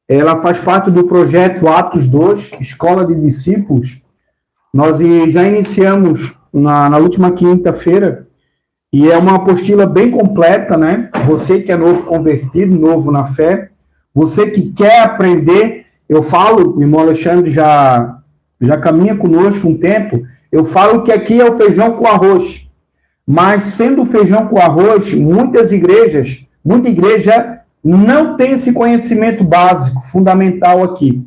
Ela faz parte do projeto Atos 2, Escola de Discípulos. Nós já iniciamos na última quinta-feira, e é uma apostila bem completa, né? Você que é novo convertido, novo na fé, você que quer aprender, eu falo, o irmão Alexandre já caminha conosco um tempo, eu falo que aqui é o feijão com arroz, mas sendo feijão com arroz, muita igreja não tem esse conhecimento básico, fundamental aqui.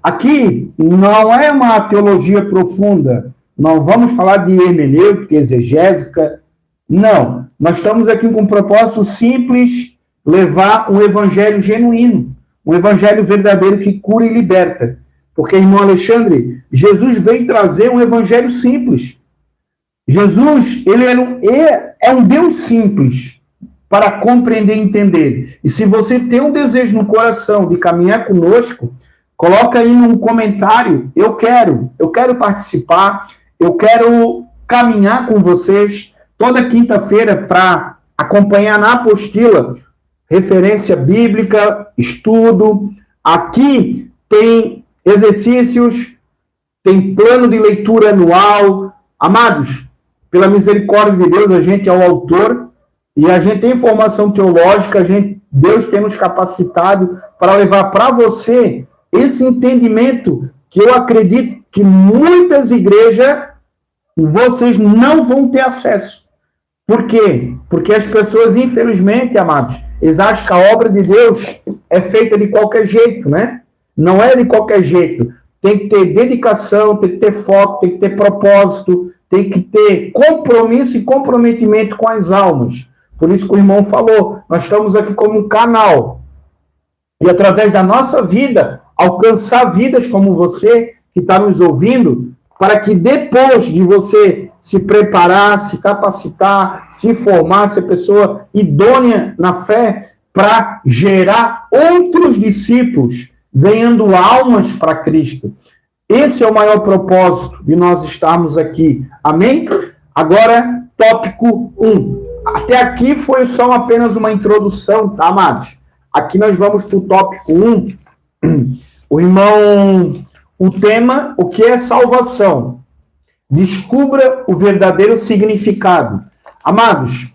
Aqui não é uma teologia profunda, não vamos falar de hermenêutica, exegésica, não. Nós estamos aqui com um propósito simples, levar um evangelho genuíno, um evangelho verdadeiro que cura e liberta. Porque, irmão Alexandre, Jesus veio trazer um evangelho simples. Jesus, ele é um Deus simples para compreender e entender. E se você tem um desejo no coração de caminhar conosco, coloca aí num comentário, eu quero participar, eu quero caminhar com vocês toda quinta-feira para acompanhar na apostila, referência bíblica, estudo. Aqui tem exercícios, tem plano de leitura anual. Amados, pela misericórdia de Deus, a gente é o autor e a gente tem formação teológica, Deus tem nos capacitado para levar para você esse entendimento que eu acredito que muitas igrejas vocês não vão ter acesso. Por quê? Porque as pessoas, infelizmente, amados, eles acham que a obra de Deus é feita de qualquer jeito, né? Não é de qualquer jeito. Tem que ter dedicação, tem que ter foco, tem que ter propósito, tem que ter compromisso e comprometimento com as almas. Por isso que o irmão falou, nós estamos aqui como um canal. E através da nossa vida, alcançar vidas como você, que está nos ouvindo, para que depois de você se preparar, se capacitar, se formar, ser pessoa idônea na fé, para gerar outros discípulos, ganhando almas para Cristo. Esse é o maior propósito de nós estarmos aqui. Amém? Agora, tópico 1. Até aqui foi só apenas uma introdução, tá, amados? Aqui nós vamos para o tópico 1. O tema, o que é salvação? Descubra o verdadeiro significado. Amados,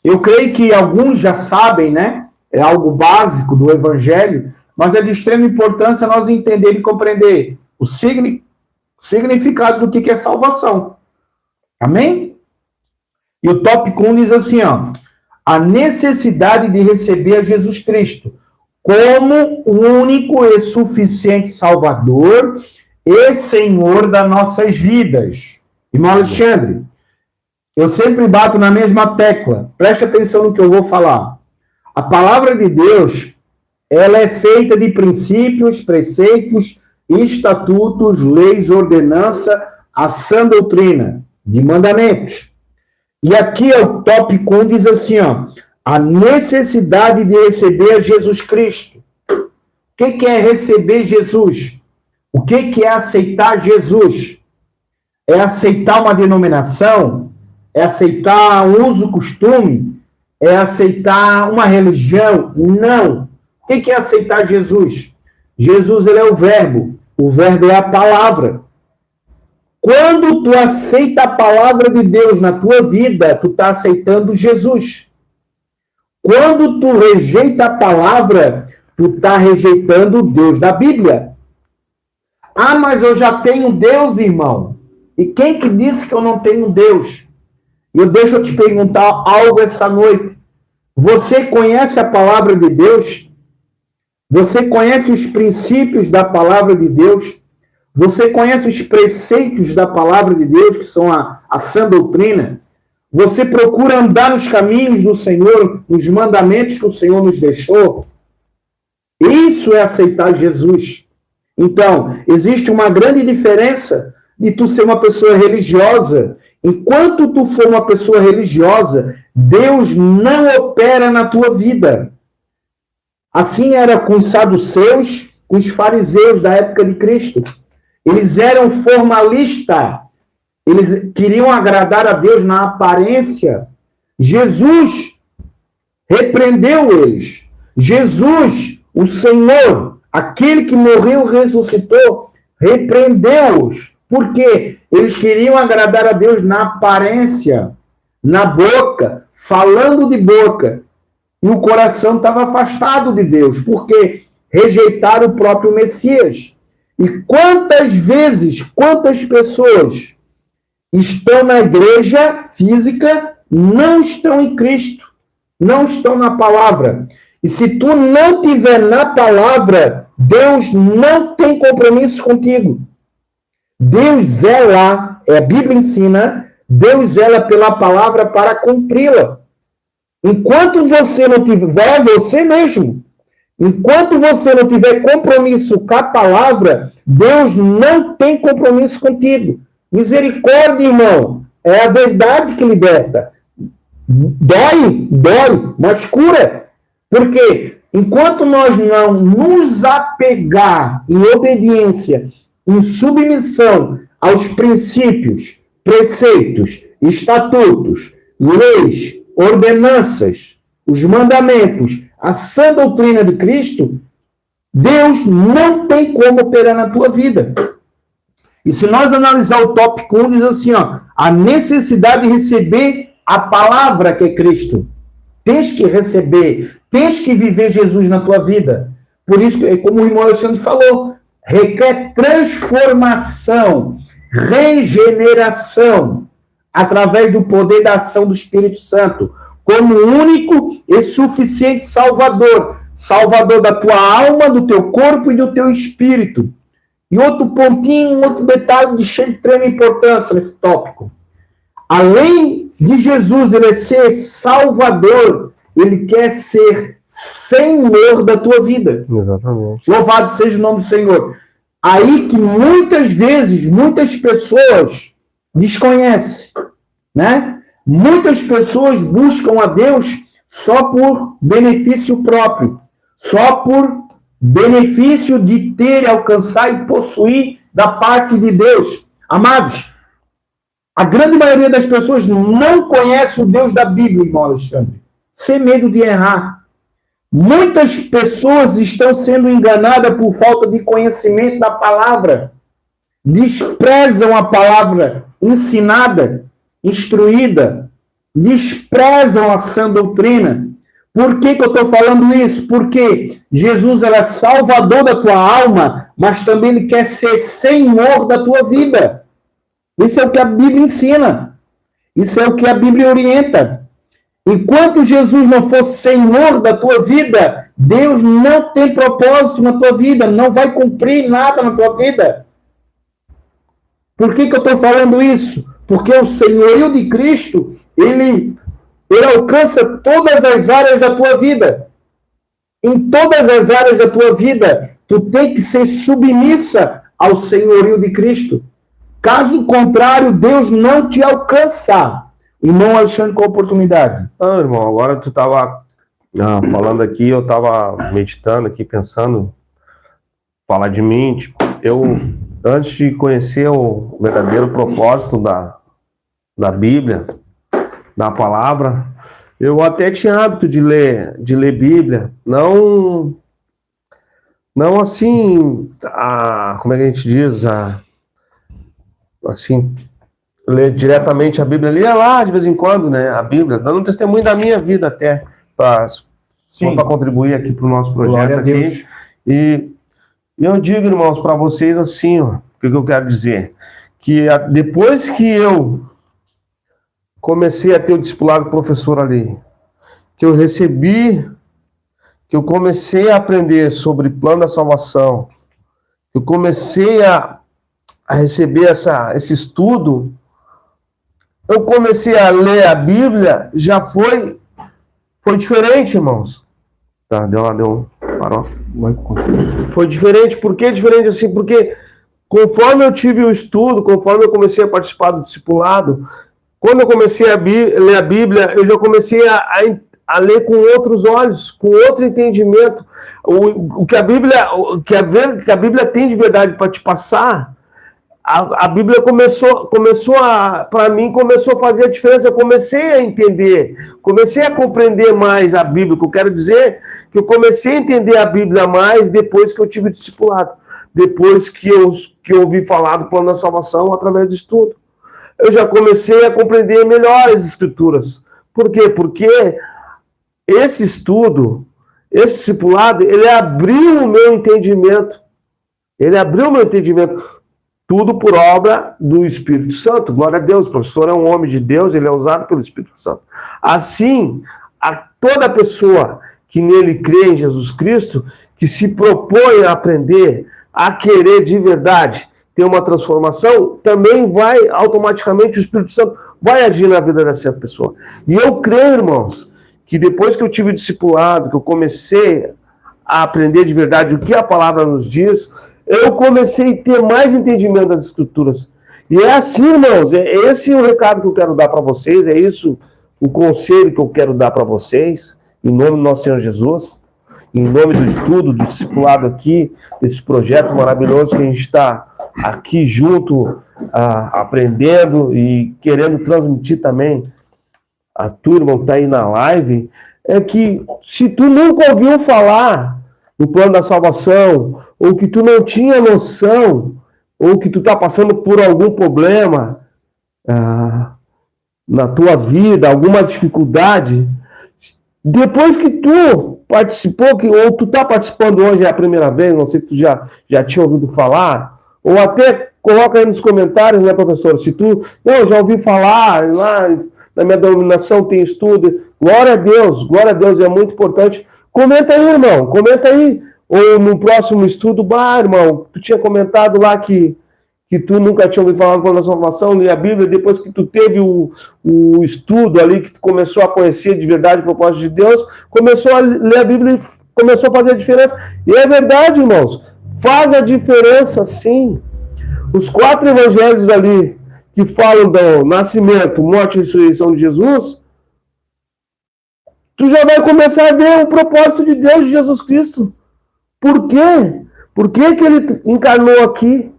eu creio que alguns já sabem, né? É algo básico do Evangelho, mas é de extrema importância nós entender e compreender o significado do que é salvação. Amém? E o tópico 1 diz assim, ó, a necessidade de receber a Jesus Cristo como o único e suficiente Salvador e Senhor das nossas vidas. Irmão Alexandre, eu sempre bato na mesma tecla. Preste atenção no que eu vou falar. A palavra de Deus, ela é feita de princípios, preceitos, estatutos, leis, ordenança, a sã doutrina, de mandamentos. E aqui é o tópico 1, diz assim, ó, a necessidade de receber Jesus Cristo. O que é receber Jesus? O que é aceitar Jesus? É aceitar uma denominação? É aceitar um uso, costume? É aceitar uma religião? Não. O que é aceitar Jesus? Jesus, ele é o verbo é a palavra. Quando tu aceita a palavra de Deus na tua vida, tu está aceitando Jesus. Quando tu rejeita a palavra, tu está rejeitando o Deus da Bíblia. Ah, mas eu já tenho Deus, irmão. E quem que disse que eu não tenho Deus? Deixa eu te perguntar algo essa noite. Você conhece a palavra de Deus? Você conhece os princípios da palavra de Deus? Você conhece os preceitos da palavra de Deus, que são a sã doutrina? Você procura andar nos caminhos do Senhor, nos mandamentos que o Senhor nos deixou? Isso é aceitar Jesus. Então, existe uma grande diferença de tu ser uma pessoa religiosa. Enquanto tu for uma pessoa religiosa, Deus não opera na tua vida. Assim era com os saduceus, com os fariseus da época de Cristo. Eles eram formalistas. Eles queriam agradar a Deus na aparência. Jesus repreendeu eles. Jesus, o Senhor, aquele que morreu e ressuscitou, repreendeu-os. Por quê? Eles queriam agradar a Deus na aparência, na boca, falando de boca. E o coração estava afastado de Deus. Por quê? Rejeitaram o próprio Messias. E quantas vezes, quantas pessoas estão na igreja física, não estão em Cristo, não estão na palavra. E se tu não estiver na palavra, Deus não tem compromisso contigo. Deus zela, a Bíblia ensina, Deus zela pela palavra para cumpri-la. Enquanto você não tiver, você mesmo, enquanto você não tiver compromisso com a palavra, Deus não tem compromisso contigo. Misericórdia, irmão, é a verdade que liberta. Dói, mas cura. Porque enquanto nós não nos apegar em obediência, em submissão aos princípios, preceitos, estatutos, leis, ordenanças, os mandamentos, a sã doutrina de Cristo, Deus não tem como operar na tua vida. E se nós analisar o tópico 1, diz assim, ó, a necessidade de receber a palavra que é Cristo. Tens que receber, tens que viver Jesus na tua vida. Por isso, como o irmão Alexandre falou, requer transformação, regeneração, através do poder da ação do Espírito Santo, como único e suficiente Salvador. Salvador da tua alma, do teu corpo e do teu espírito. E outro pontinho, outro detalhe de extrema importância nesse tópico. Além de Jesus ele ser Salvador, ele quer ser Senhor da tua vida. Exatamente. Louvado seja o nome do Senhor. Aí que muitas vezes, muitas pessoas desconhecem, né? Muitas pessoas buscam a Deus só por benefício próprio, só por benefício de ter, alcançar e possuir da parte de Deus. Amados, a grande maioria das pessoas não conhece o Deus da Bíblia, irmão Alexandre, sem medo de errar. Muitas pessoas estão sendo enganadas por falta de conhecimento da palavra. Desprezam a palavra ensinada, instruída. Desprezam a sã doutrina. Por que eu estou falando isso? Porque Jesus é Salvador da tua alma, mas também Ele quer ser Senhor da tua vida. Isso é o que a Bíblia ensina. Isso é o que a Bíblia orienta. Enquanto Jesus não for Senhor da tua vida, Deus não tem propósito na tua vida, não vai cumprir nada na tua vida. Por que eu estou falando isso? Porque o senhorio de Cristo, ele alcança todas as áreas da tua vida. Em todas as áreas da tua vida, tu tem que ser submissa ao senhorio de Cristo. Caso contrário, Deus não te alcança. Irmão Alexandre, com a oportunidade. Ah, irmão, agora tu estava falando aqui, eu estava meditando aqui, pensando, falar de mim, tipo, antes de conhecer o verdadeiro propósito da Bíblia, da palavra, eu até tinha hábito de ler Bíblia, não assim, como é que a gente diz, assim, ler diretamente a Bíblia, lia lá de vez em quando, né, a Bíblia, dando um testemunho da minha vida até, para contribuir aqui para o nosso projeto aqui. E eu digo, irmãos, para vocês assim, ó, o que eu quero dizer, que depois que eu comecei a ter o discipulado professor ali, que eu comecei a aprender sobre plano da salvação, eu comecei a receber esse estudo, eu comecei a ler a Bíblia, já foi diferente, irmãos. Tá, parou. Foi diferente. Por que diferente assim? Porque conforme eu tive o estudo, conforme eu comecei a participar do discipulado, quando eu comecei a ler a Bíblia, eu já comecei a ler com outros olhos, com outro entendimento. O que a Bíblia tem de verdade para te passar, a Bíblia começou para mim, começou a fazer a diferença. Eu comecei a entender, comecei a compreender mais a Bíblia. O que eu quero dizer é que eu comecei a entender a Bíblia mais depois que eu tive discipulado, depois que eu ouvi falar do plano da salvação através do estudo. Eu já comecei a compreender melhor as Escrituras. Por quê? Porque esse estudo, esse discipulado, ele abriu o meu entendimento. Ele abriu o meu entendimento. Tudo por obra do Espírito Santo. Glória a Deus. O professor é um homem de Deus, ele é usado pelo Espírito Santo. Assim, toda pessoa que nele crê em Jesus Cristo, que se propõe a aprender, a querer de verdade ter uma transformação, também vai, automaticamente, o Espírito Santo vai agir na vida dessa pessoa. E eu creio, irmãos, que depois que eu tive discipulado, que eu comecei a aprender de verdade o que a palavra nos diz, eu comecei a ter mais entendimento das Escrituras. E é assim, irmãos, esse é o recado que eu quero dar para vocês, é isso o conselho que eu quero dar para vocês, em nome do nosso Senhor Jesus, em nome do estudo, do discipulado aqui, desse projeto maravilhoso que a gente está aqui junto, aprendendo e querendo transmitir também a turma que está aí na live, é que se tu nunca ouviu falar do plano da salvação, ou que tu não tinha noção, ou que tu está passando por algum problema, na tua vida, alguma dificuldade, depois que tu participou, ou tu está participando hoje é a primeira vez, não sei se tu já tinha ouvido falar, ou até coloca aí nos comentários, né, professor? Se tu, não, já ouvi falar, lá na minha denominação tem estudo, glória a Deus, é muito importante. Comenta aí, irmão, comenta aí. Ou no próximo estudo, irmão, tu tinha comentado lá que tu nunca tinha ouvido falar com a salvação, ler a Bíblia, depois que tu teve o estudo ali, que tu começou a conhecer de verdade o propósito de Deus, começou a ler a Bíblia e começou a fazer a diferença. E é verdade, irmãos, faz a diferença sim. Os 4 evangelhos ali que falam do nascimento, morte e ressurreição de Jesus, tu já vai começar a ver o propósito de Deus, de Jesus Cristo. Por quê? Por que ele encarnou aqui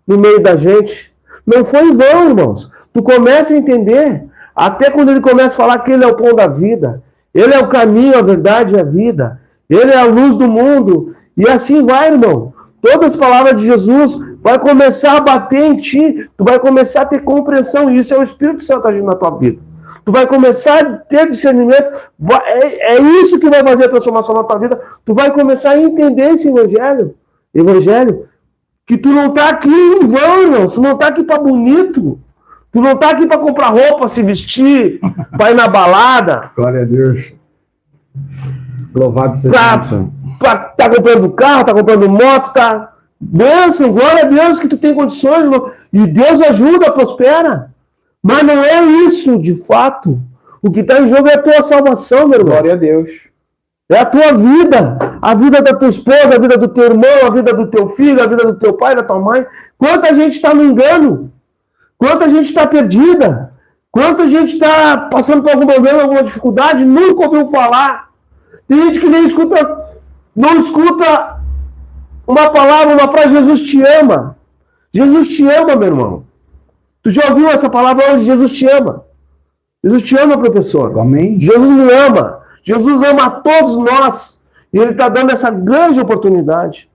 no meio da gente? Não foi em vão, irmãos. Tu começa a entender, até quando ele começa a falar que ele é o pão da vida, ele é o caminho, a verdade e a vida, ele é a luz do mundo, e assim vai, irmão. Todas as palavras de Jesus vai começar a bater em ti, tu vai começar a ter compreensão, e isso é o Espírito Santo agindo na tua vida. Tu vai começar a ter discernimento, é isso que vai fazer a transformação na tua vida. Tu vai começar a entender esse evangelho, que tu não tá aqui em vão, irmão. Tu não tá aqui para bonito, tu não tá aqui para comprar roupa, se vestir, para ir na balada. Glória a Deus. Louvado seja Deus. Tá comprando carro, tá comprando moto, tá... Bênção, glória a Deus que tu tem condições, irmão. E Deus ajuda, prospera. Mas não é isso, de fato. O que está em jogo é a tua salvação, meu irmão. Glória a Deus. É a tua vida. A vida da tua esposa, a vida do teu irmão, a vida do teu filho, a vida do teu pai, da tua mãe. Quanta gente está no engano. Quanta gente está perdida. Quanta gente está passando por algum problema, alguma dificuldade, nunca ouviu falar. Tem gente que nem escuta, não escuta uma palavra, uma frase, Jesus te ama. Jesus te ama, meu irmão. Tu já ouviu essa palavra hoje? Jesus te ama. Jesus te ama, professor. Amém. Jesus me ama. Jesus ama a todos nós. E Ele está dando essa grande oportunidade.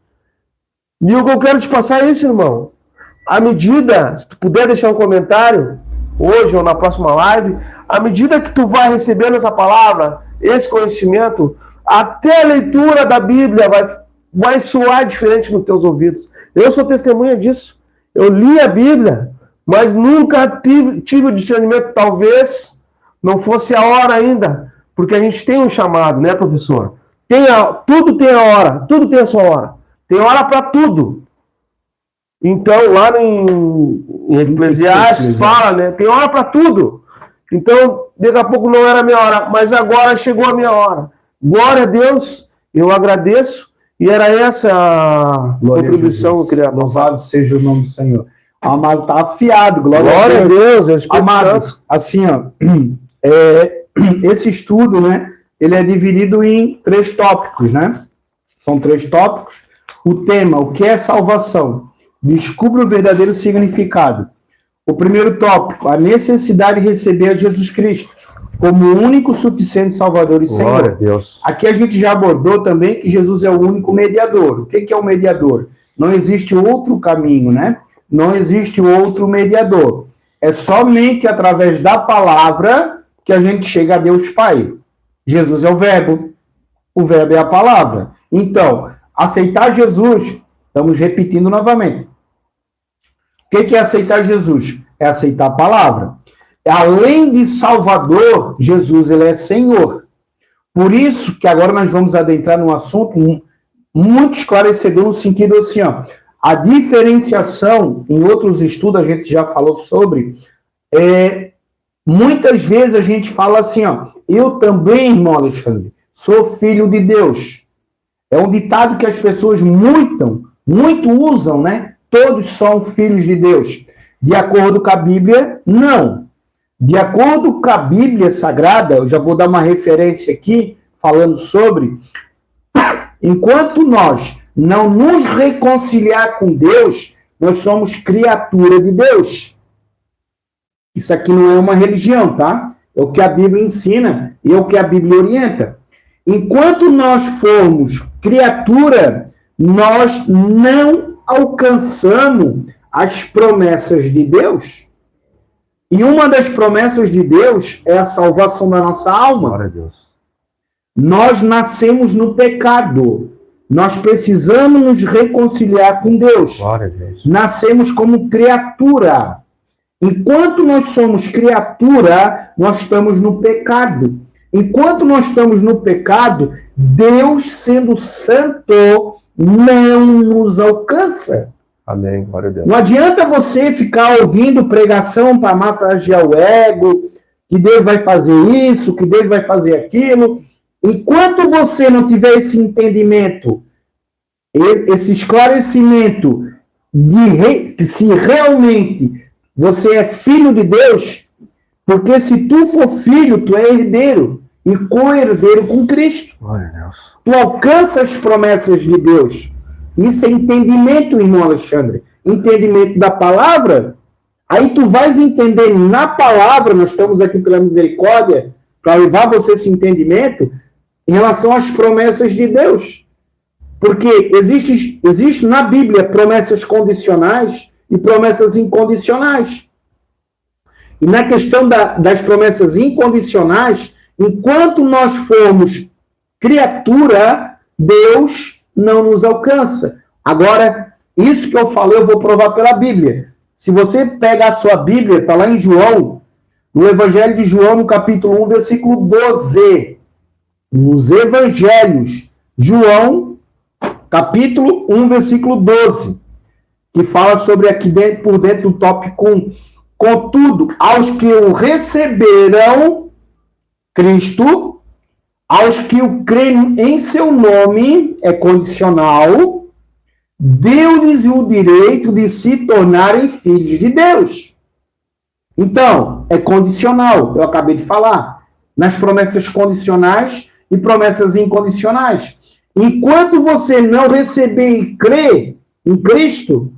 E o que eu quero te passar é isso, irmão. À medida, se tu puder deixar um comentário, hoje ou na próxima live, à medida que tu vai recebendo essa palavra, esse conhecimento, até a leitura da Bíblia vai soar diferente nos teus ouvidos. Eu sou testemunha disso. Eu li a Bíblia, mas nunca tive o discernimento. Talvez não fosse a hora ainda, porque a gente tem um chamado, né, professor? Tudo tem a hora, tudo tem a sua hora. Tem hora para tudo. Então, lá em Eclesiastes fala, né? Tem hora para tudo. Então, daqui a pouco não era a minha hora, mas agora chegou a minha hora. Glória a Deus, eu agradeço. E era essa a contribuição que eu queria passar. Louvado seja o nome do Senhor. Amado, está afiado. Glória a Deus. Amados, assim, ó, esse estudo, né, ele é dividido em 3 tópicos, né? São 3 tópicos. O tema, o que é salvação? Descubra o verdadeiro significado. O primeiro tópico, a necessidade de receber a Jesus Cristo como o único, suficiente Salvador e Senhor. Glória a Deus. Aqui a gente já abordou também que Jesus é o único mediador. O que é o mediador? Não existe outro caminho, né? Não existe outro mediador. É somente através da palavra que a gente chega a Deus Pai. Jesus é o verbo é a palavra. Então, aceitar Jesus, estamos repetindo novamente. O que é aceitar Jesus? É aceitar a palavra. Além de Salvador, Jesus ele é Senhor. Por isso que agora nós vamos adentrar num assunto muito esclarecedor no sentido assim, ó, a diferenciação, em outros estudos a gente já falou sobre, muitas vezes a gente fala assim, ó, eu também, irmão Alexandre, sou filho de Deus. É um ditado que as pessoas muito usam, né? Todos são filhos de Deus. De acordo com a Bíblia, não. De acordo com a Bíblia Sagrada, eu já vou dar uma referência aqui, falando sobre, enquanto nós não nos reconciliar com Deus, nós somos criatura de Deus. Isso aqui não é uma religião, tá? É o que a Bíblia ensina e é o que a Bíblia orienta. Enquanto nós formos criatura, nós não alcançamos as promessas de Deus. E uma das promessas de Deus é a salvação da nossa alma. Glória a Deus. Nós nascemos no pecado. Nós precisamos nos reconciliar com Deus. Glória a Deus. Nascemos como criatura. Enquanto nós somos criatura, nós estamos no pecado. Enquanto nós estamos no pecado, Deus, sendo santo, não nos alcança. Amém. Glória a Deus. Não adianta você ficar ouvindo pregação para massagear o ego, que Deus vai fazer isso, que Deus vai fazer aquilo. Enquanto você não tiver esse entendimento, esse esclarecimento de se realmente você é filho de Deus, porque se tu for filho, tu é herdeiro e co-herdeiro com Cristo. Glória a Deus. Tu alcança as promessas de Deus. Isso é entendimento, irmão Alexandre. Entendimento da palavra. Aí tu vais entender na palavra, nós estamos aqui pela misericórdia, para levar você esse entendimento em relação às promessas de Deus. Porque existe na Bíblia promessas condicionais e promessas incondicionais. E na questão das promessas incondicionais, enquanto nós formos criatura, Deus não nos alcança. Agora, isso que eu falei, eu vou provar pela Bíblia. Se você pega a sua Bíblia, está lá em João, no Evangelho de João, no capítulo 1, versículo 12. Nos Evangelhos, João, capítulo 1, versículo 12, que fala sobre aqui dentro, por dentro do tópico 1. Contudo, aos que o receberam, Cristo, aos que o creem em seu nome, é condicional, deu-lhes o direito de se tornarem filhos de Deus. Então, é condicional, eu acabei de falar, nas promessas condicionais e promessas incondicionais. Enquanto você não receber e crer em Cristo,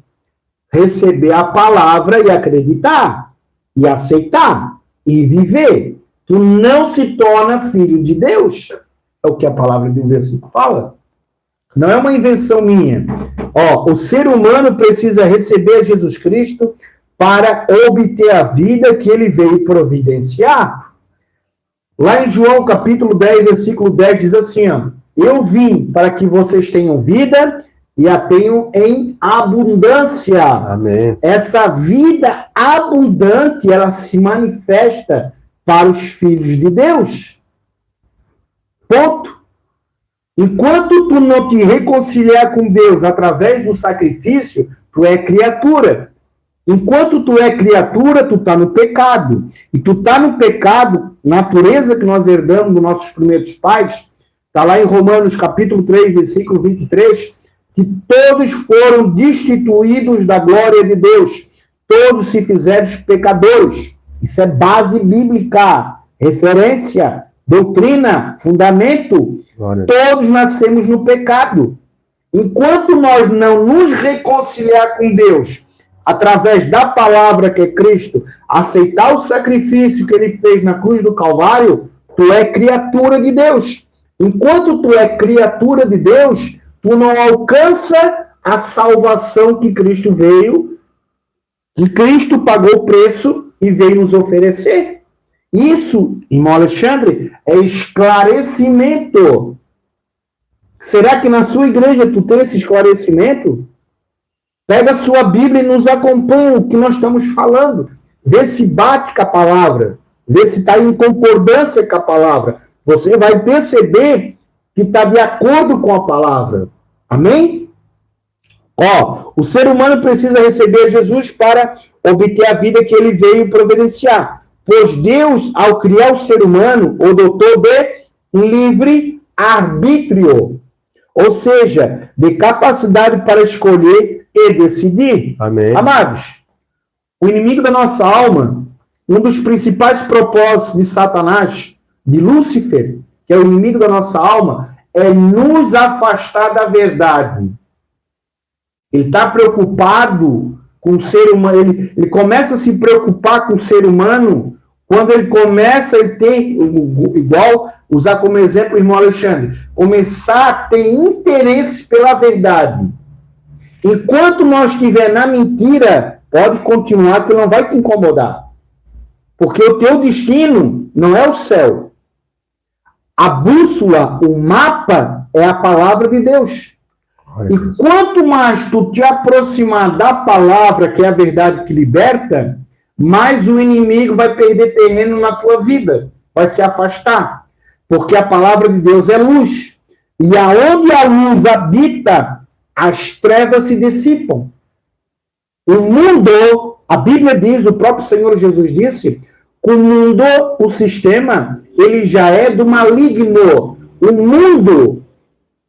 receber a palavra e acreditar, e aceitar, e viver, tu não se torna filho de Deus. É o que a palavra do versículo fala. Não é uma invenção minha. O ser humano precisa receber Jesus Cristo para obter a vida que ele veio providenciar. Lá em João, capítulo 10, versículo 10, diz assim, eu vim para que vocês tenham vida e a tenham em abundância. Amém. Essa vida abundante, ela se manifesta para os filhos de Deus. Ponto. Enquanto tu não te reconciliar com Deus através do sacrifício, tu é criatura. Enquanto tu é criatura, tu está no pecado. E tu está no pecado, natureza que nós herdamos dos nossos primeiros pais, está lá em Romanos capítulo 3, versículo 23, que todos foram destituídos da glória de Deus. Todos se fizeram pecadores. Isso é base bíblica, referência, doutrina, fundamento. Todos nascemos no pecado. Enquanto nós não nos reconciliar com Deus, através da palavra que é Cristo, aceitar o sacrifício que ele fez na cruz do Calvário, tu é criatura de Deus. Enquanto tu é criatura de Deus, tu não alcança a salvação que Cristo veio, que Cristo pagou o preço e veio nos oferecer. Isso, irmão Alexandre, é esclarecimento. Será que na sua igreja tu tem esse esclarecimento? Pega a sua Bíblia e nos acompanha o que nós estamos falando. Vê se bate com a palavra. Vê se está em concordância com a palavra. Você vai perceber que está de acordo com a palavra. Amém? O ser humano precisa receber Jesus para obter a vida que ele veio providenciar. Pois Deus, ao criar o ser humano, o dotou de livre arbítrio. Ou seja, de capacidade para escolher e decidir. Amém. Amados, o inimigo da nossa alma, um dos principais propósitos de Satanás, de Lúcifer, que é o inimigo da nossa alma, é nos afastar da verdade. Ele está preocupado com o ser humano, ele começa a se preocupar com o ser humano quando ele começa a ter, igual, usar como exemplo o irmão Alexandre, começar a ter interesse pela verdade. Enquanto nós estiver na mentira, pode continuar que não vai te incomodar. Porque o teu destino não é o céu. A bússola, o mapa, é a palavra de Deus. E quanto mais tu te aproximar da palavra, que é a verdade que liberta, mais o inimigo vai perder terreno na tua vida, vai se afastar. Porque a palavra de Deus é luz. E aonde a luz habita, as trevas se dissipam. O mundo, a Bíblia diz, o próprio Senhor Jesus disse, que o mundo, o sistema, ele já é do maligno. O mundo,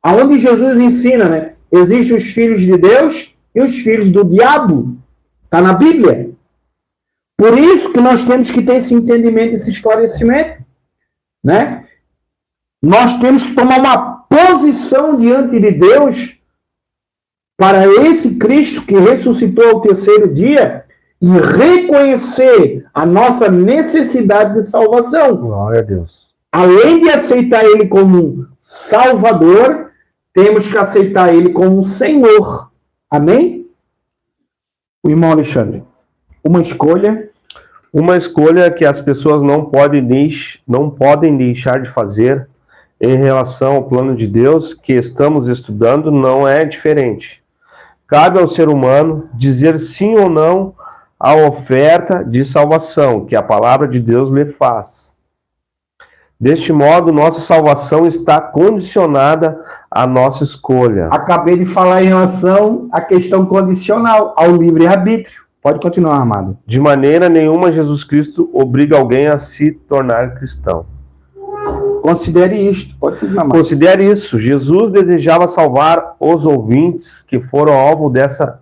aonde Jesus ensina, né? Existem os filhos de Deus e os filhos do diabo. Está na Bíblia. Por isso que nós temos que ter esse entendimento, esse esclarecimento. Né? Nós temos que tomar uma posição diante de Deus para esse Cristo que ressuscitou ao terceiro dia e reconhecer a nossa necessidade de salvação. Glória a Deus. Além de aceitar Ele como Salvador, temos que aceitar Ele como Senhor. Amém? O irmão Alexandre, uma escolha que as pessoas não podem deixar de fazer em relação ao plano de Deus que estamos estudando não é diferente. Cabe ao ser humano dizer sim ou não à oferta de salvação que a palavra de Deus lhe faz. Deste modo, nossa salvação está condicionada à nossa escolha. Acabei de falar em relação à questão condicional, ao livre-arbítrio. Pode continuar, amado. De maneira nenhuma, Jesus Cristo obriga alguém a se tornar cristão. Considere isto. Pode continuar, amado. Considere isso. Jesus desejava salvar os ouvintes que foram alvo dessa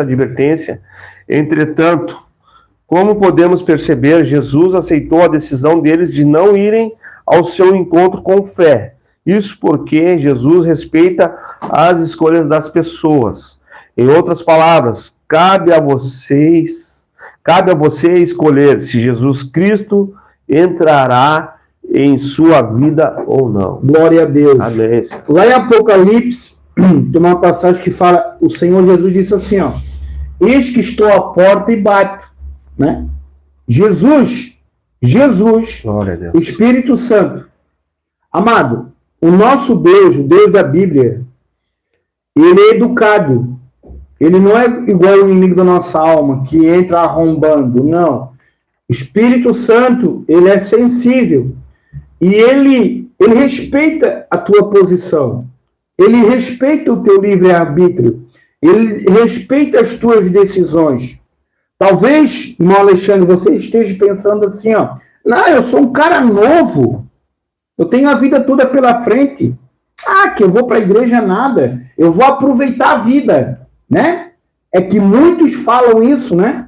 advertência. Entretanto, como podemos perceber, Jesus aceitou a decisão deles de não irem ao seu encontro com fé. Isso porque Jesus respeita as escolhas das pessoas. Em outras palavras, cabe a você escolher se Jesus Cristo entrará em sua vida ou não. Glória a Deus. Amém. Lá em Apocalipse, tem uma passagem que fala, o Senhor Jesus disse assim, ó, eis que estou à porta e bato. Né? Jesus, Glória a Deus. o Espírito Santo. Amado, o nosso Deus, o Deus da Bíblia, ele é educado. Ele não é igual o inimigo da nossa alma, que entra arrombando. Não. O Espírito Santo, ele é sensível. E ele respeita a tua posição. Ele respeita o teu livre-arbítrio. Ele respeita as tuas decisões. Talvez, irmão Alexandre, você esteja pensando assim, ó, não, eu sou um cara novo. Eu tenho a vida toda pela frente. Ah, que eu vou para a igreja nada. Eu vou aproveitar a vida, né? É que muitos falam isso, né?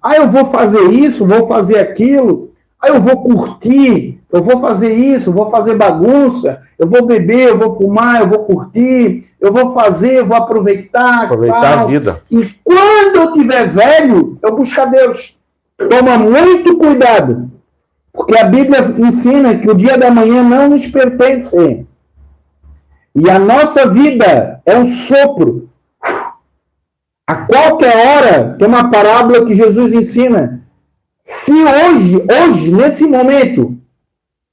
Ah, eu vou fazer isso, vou fazer aquilo. Ah, eu vou curtir, eu vou fazer isso, vou fazer bagunça, eu vou beber, eu vou fumar, eu vou curtir, eu vou fazer, eu vou aproveitar. Aproveitar a vida. E quando eu tiver velho, eu busco a Deus. Toma muito cuidado, porque a Bíblia ensina que o dia da manhã não nos pertence. E a nossa vida é um sopro. A qualquer hora, tem uma parábola que Jesus ensina. Se hoje, nesse momento,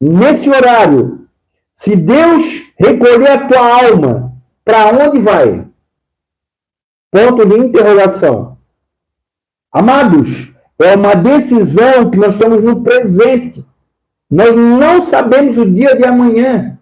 nesse horário, se Deus recolher a tua alma, para onde vai? Ponto de interrogação. Amados, é uma decisão que nós estamos no presente. Nós não sabemos o dia de amanhã.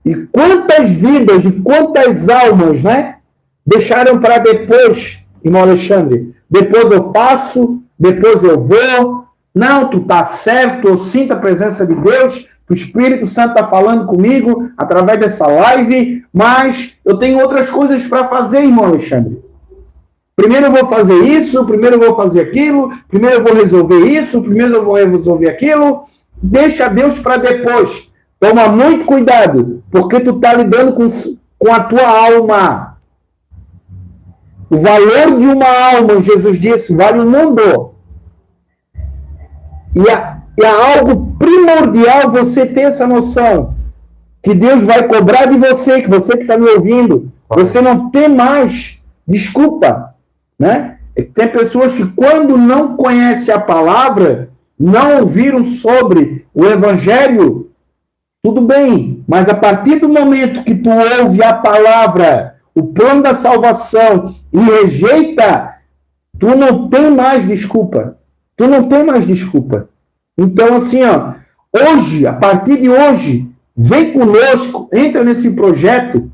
E quantas vidas e quantas almas, né? Deixaram para depois, irmão Alexandre. Depois eu faço, depois eu vou. Não, tu está certo, eu sinto a presença de Deus, o Espírito Santo está falando comigo através dessa live, mas eu tenho outras coisas para fazer, irmão Alexandre. Primeiro eu vou fazer isso, primeiro eu vou fazer aquilo, primeiro eu vou resolver isso, primeiro eu vou resolver aquilo. Deixa Deus para depois. Toma muito cuidado, porque tu está lidando com a tua alma. O valor de uma alma, Jesus disse, vale o mundo. E é algo primordial você ter essa noção. Que Deus vai cobrar de você, que você que está me ouvindo, você não tem mais desculpa. Né? Tem pessoas que quando não conhecem a palavra, não ouviram sobre o Evangelho, tudo bem, mas a partir do momento que tu ouve a palavra, o plano da salvação e rejeita, tu não tem mais desculpa. Tu não tem mais desculpa. Então, assim, ó, hoje, a partir de hoje, vem conosco, entra nesse projeto,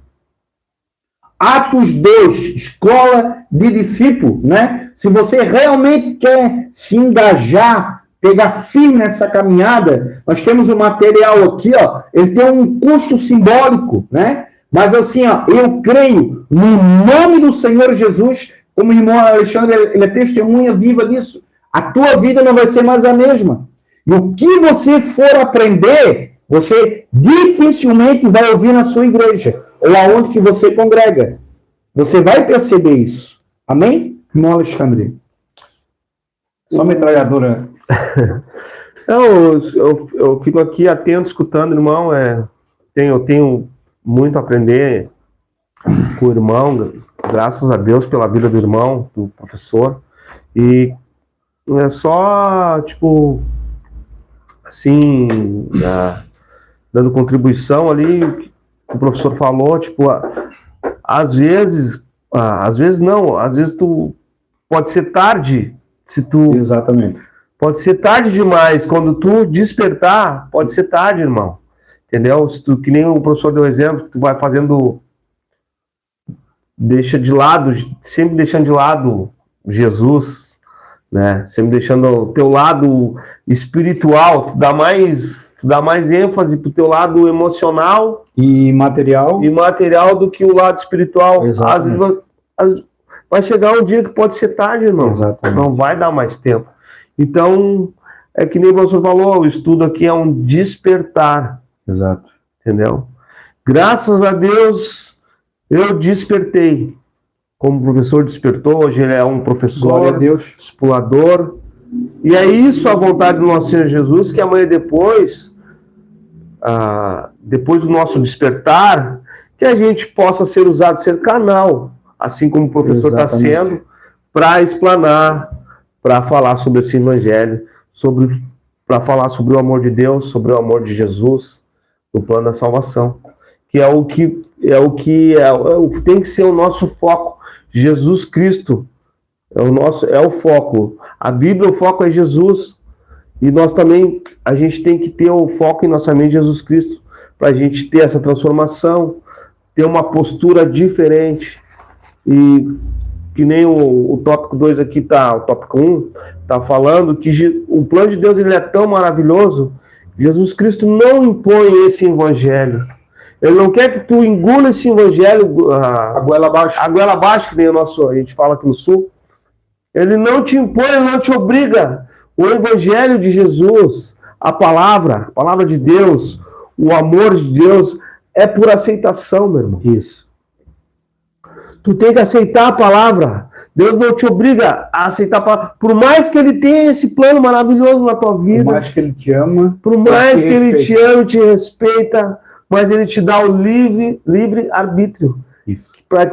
Atos 2, Escola de Discípulo, né? Se você realmente quer se engajar, pegar firme nessa caminhada, nós temos um material aqui, ó, ele tem um custo simbólico, né? Mas assim, ó, eu creio no nome do Senhor Jesus, como o irmão Alexandre, ele é testemunha viva disso. A tua vida não vai ser mais a mesma. E o que você for aprender, você dificilmente vai ouvir na sua igreja, ou aonde que você congrega. Você vai perceber isso. Amém? Irmão Alexandre. Só metralhadora. Eu fico aqui atento, escutando, irmão. Eu tenho muito a aprender com o irmão, graças a Deus pela vida do irmão, do professor. E é só, tipo, assim, dando contribuição ali, que o professor falou, tipo, às vezes tu pode ser tarde, se tu... Exatamente. Pode ser tarde demais, quando tu despertar, pode ser tarde, irmão, entendeu? Se tu, que nem o professor deu exemplo, que tu vai fazendo, sempre deixando de lado Jesus, né? Sempre deixando o teu lado espiritual, tu dá mais ênfase pro teu lado emocional e material do que o lado espiritual. Exatamente. Às vezes vai chegar um dia que pode ser tarde, irmão. Exatamente. Não vai dar mais tempo. Então, é que nem o professor falou, o estudo aqui é um despertar. Exato. Entendeu? Graças a Deus, eu despertei. Como o professor despertou, hoje ele é um professor, discipulador. E é isso a vontade do nosso Senhor Jesus, que amanhã depois do nosso despertar, que a gente possa ser usado, ser canal, assim como o professor está sendo, para explanar, para falar sobre esse evangelho, para falar sobre o amor de Deus, sobre o amor de Jesus, o plano da salvação, que tem que ser o nosso foco. Jesus Cristo é o foco. A Bíblia, o foco é Jesus. E nós também, a gente tem que ter o foco em nossa mente, Jesus Cristo, para a gente ter essa transformação, ter uma postura diferente. E que nem o tópico 2 aqui tá, o tópico 1 tá falando que o plano de Deus ele é tão maravilhoso. Jesus Cristo não impõe esse evangelho. Ele não quer que tu engula esse evangelho a goela abaixo, que nem a gente fala aqui no Sul. Ele não te impõe, ele não te obriga. O evangelho de Jesus, a palavra de Deus, o amor de Deus, é por aceitação, meu irmão. Isso. Tu tem que aceitar a palavra. Deus não te obriga a aceitar a palavra. Por mais que ele tenha esse plano maravilhoso na tua vida. Por mais que ele te ama. Por mais que ele te ama, te respeita. Mas ele te dá o livre arbítrio. Isso. Para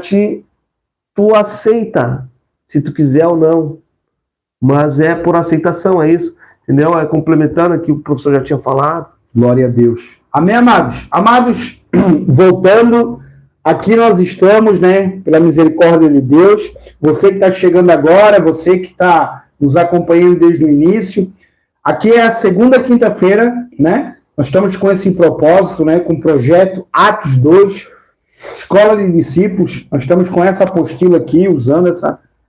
tu aceita, se tu quiser ou não. Mas é por aceitação, é isso. Entendeu? É complementando aqui o que o professor já tinha falado. Glória a Deus. Amém, amados? Amados, voltando, aqui nós estamos, né, pela misericórdia de Deus. Você que está chegando agora, você que está nos acompanhando desde o início. Aqui é a segunda quinta-feira, né? Nós estamos com esse propósito, né, com o projeto Atos 2, Escola de Discípulos. Nós estamos com essa apostila aqui, usando